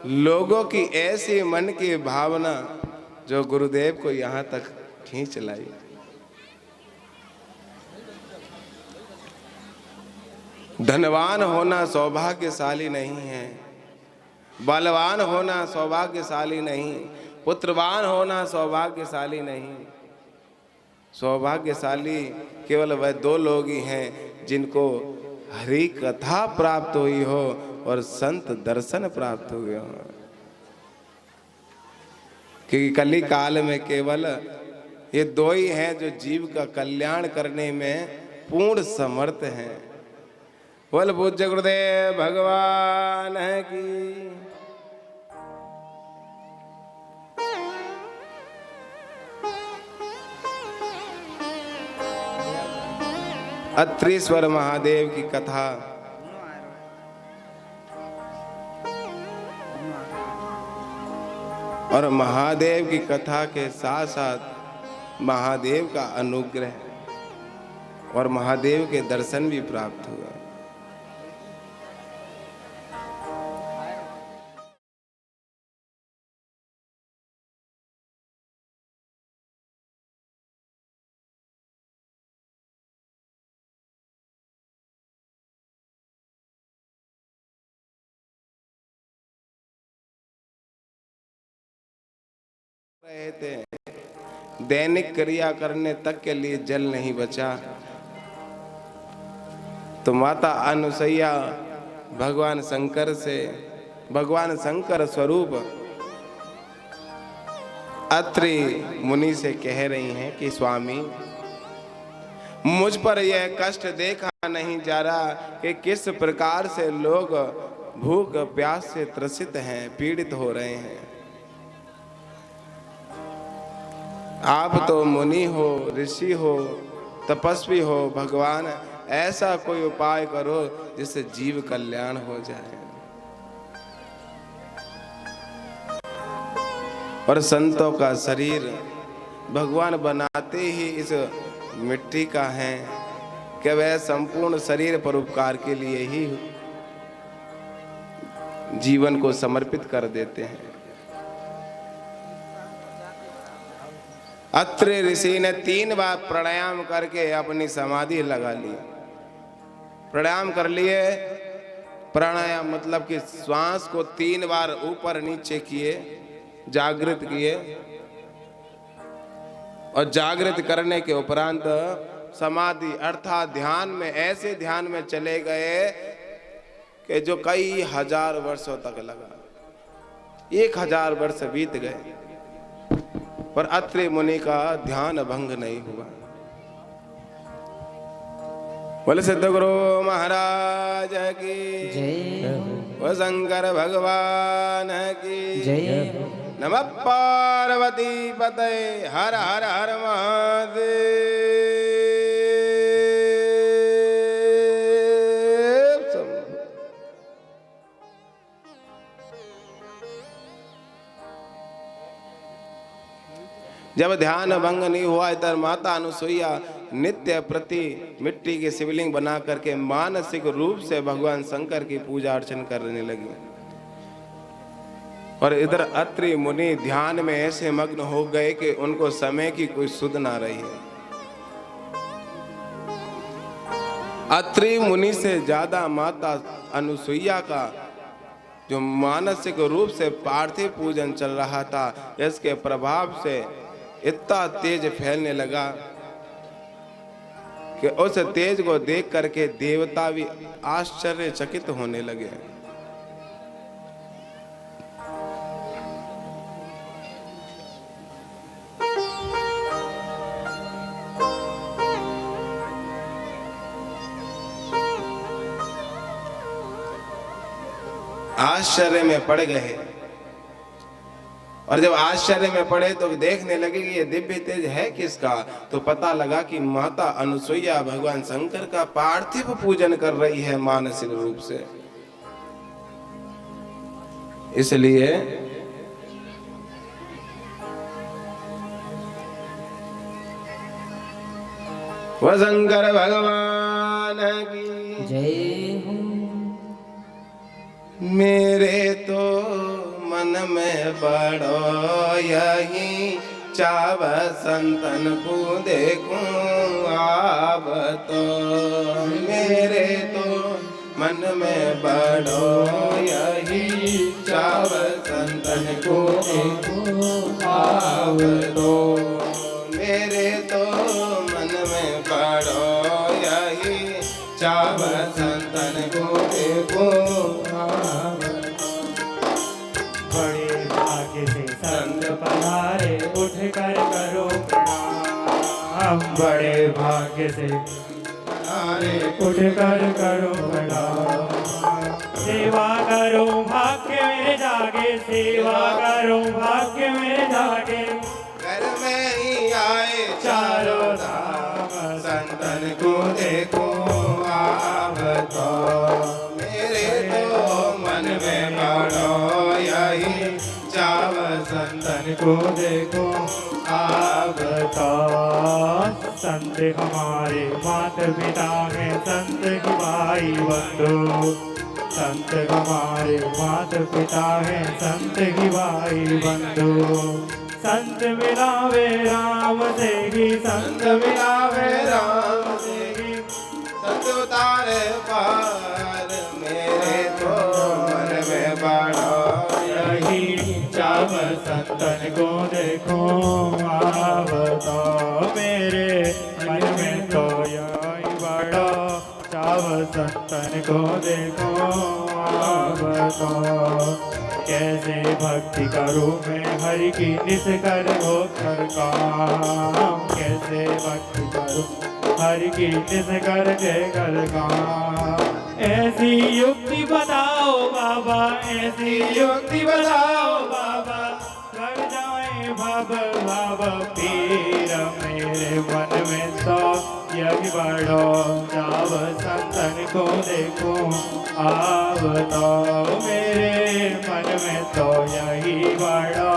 लोगों की ऐसी मन की भावना जो गुरुदेव को यहाँ तक खींच लाई। धनवान होना सौभाग्यशाली नहीं है, बलवान होना सौभाग्यशाली नहीं, पुत्रवान होना सौभाग्यशाली नहीं। सौभाग्यशाली केवल वह दो लोग ही हैं जिनको हरि कथा प्राप्त हुई हो और संत दर्शन प्राप्त हुए हो। क्योंकि कली काल में केवल ये दो ही हैं जो जीव का कल्याण करने में पूर्ण समर्थ हैं। बोल पूज्य गुरुदेव भगवान की। अत्रीश्वर महादेव की कथा और महादेव की कथा के साथ साथ महादेव का अनुग्रह और महादेव के दर्शन भी प्राप्त हुए। रहे थे दैनिक क्रिया करने तक के लिए जल नहीं बचा, तो माता अनुसैया भगवान शंकर स्वरूप अत्रि मुनि से कह रही हैं कि स्वामी, मुझ पर यह कष्ट देखा नहीं जा रहा कि किस प्रकार से लोग भूख प्यास से त्रसित हैं, पीड़ित हो रहे हैं। आप तो मुनि हो, ऋषि हो, तपस्वी हो, भगवान ऐसा कोई उपाय करो जिससे जीव कल्याण हो जाए। और संतों का शरीर भगवान बनाते ही इस मिट्टी का है कि वह संपूर्ण शरीर परोपकार के लिए ही जीवन को समर्पित कर देते हैं। अत्रि ऋषि ने 3 बार प्राणायाम करके अपनी समाधि लगा ली। प्राणायाम कर लिए। प्राणायाम मतलब कि श्वास को 3 बार ऊपर नीचे किए, जागृत किए, और जागृत करने के उपरांत समाधि अर्थात ध्यान में, ऐसे ध्यान में चले गए कि जो कई हजार वर्षों तक लगा। 1000 वर्ष बीत गए पर अत्रि मुनि का ध्यान भंग नहीं हुआ। बोले सिद्ध गुरु महाराज की जय वो शंकर भगवान की जय। नमः पार्वती पते हर हर हर महादेव। जब ध्यान भंग नहीं हुआ इधर माता अनुसुईया नित्य प्रति मिट्टी के शिवलिंग बना करके मानसिक रूप से भगवान शंकर की पूजा अर्चन करने लगी। और इधर अत्रि मुनि ध्यान में ऐसे मग्न हो गए कि उनको समय की कोई सुध ना रही है। अत्रि मुनि से ज्यादा माता अनुसुईया का जो मानसिक रूप से पार्थिव पूजन चल रहा था, इसके प्रभाव से इतना तेज फैलने लगा कि उस तेज को देख करके देवता भी आश्चर्यचकित होने लगे। आश्चर्य में पड़ गए। और जब आश्चर्य में पड़े तो देखने लगे कि ये दिव्य तेज है किसका, तो पता लगा कि माता अनुसुईया भगवान शंकर का पार्थिव पूजन कर रही है मानसिक रूप से। इसलिए वह शंकर भगवान की जय हो। मेरे तो मन में बड़ो यही चाव संतन को देखूं आब तो। मेरे तो मन में बड़ो यही चाव संतन को देखूं आब तो। मेरे तो मन में बड़ो यही चाव संतन को देखूं आब। बड़े भाग्य से संत पधारे उठ कर करो प्रणाम। बड़े भाग्य से उठ कर करो प्रणाम। सेवा करो भाग्य में जागे, सेवा करो भाग्य में जागे। घर में ही आए चारों धाम संतन को देखो आब तो। मेरे तो मन में बड़ो यही चाव संतन को देखो आब तो। संत हमारे माता पिता हैं, संत की भाई बंधु। संत हमारे माता पिता हैं, संत की भाई बंधु। संत मिलावे राम से ही, संत मिलावे राम से ही। संत उतारे पार मेरे तो मन में बड़ो यही चाव संतन को देखो आब तो। मेरे मन में तो यही बड़ो चाव संतन को देखो आब तो। कैसे भक्ति करूं मैं हरि की निस कर हो कर काम। कैसे भक्ति करूं हरि की निस कर जय कर काम। ऐसी युक्ति बताओ बाबा, ऐसी युक्ति बताओ बाबा। कर जाए भव भव पीर। मेरे मन में तो यही बड़ो चाव संतन को देखो आवता मेरे मन में तो यही बड़ो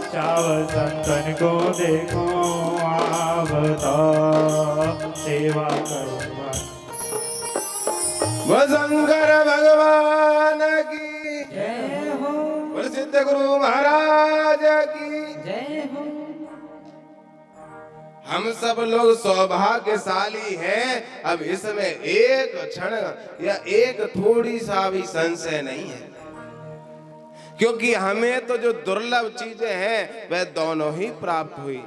चाव संतन को देखो आवता सेवा करूँगा। वो शंकर भगवान की जय हो प्रसिद्ध गुरु महाराज की जय हो। हम सब लोग सौभाग्यशाली हैं। अब इसमें एक क्षण या एक थोड़ी सा भी संशय नहीं है, क्योंकि हमें तो जो दुर्लभ चीजें हैं वह दोनों ही प्राप्त हुई।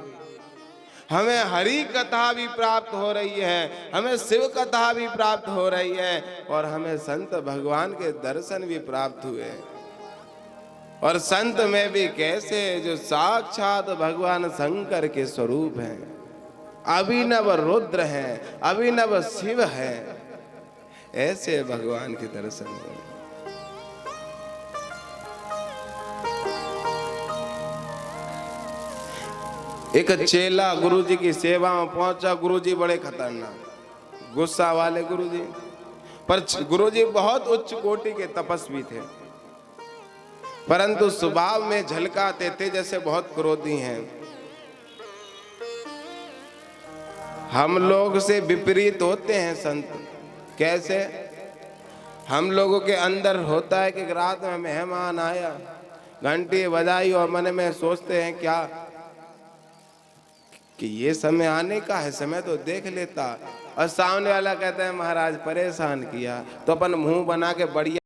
हमें हरि कथा भी प्राप्त हो रही है, हमें शिव कथा भी प्राप्त हो रही है, और हमें संत भगवान के दर्शन भी प्राप्त हुए। और संत में भी कैसे, जो साक्षात भगवान शंकर के स्वरूप हैं, अभिनव रुद्र हैं, अभिनव शिव हैं, ऐसे भगवान के दर्शन हुए। एक चेला गुरुजी की सेवा में पहुंचा। गुरुजी बड़े खतरनाक गुस्सा वाले गुरुजी, पर गुरुजी बहुत उच्च कोटि के तपस्वी थे, परंतु स्वभाव में झलकाते थे जैसे बहुत क्रोधी हैं। हम लोग से विपरीत होते हैं संत। कैसे? हम लोगों के अंदर होता है कि रात में मेहमान आया, घंटी बजाई, और मन में सोचते हैं क्या कि ये समय आने का है, समय तो देख लेता, और सामने वाला कहता है महाराज परेशान किया, तो अपन मुंह बना के बढ़िया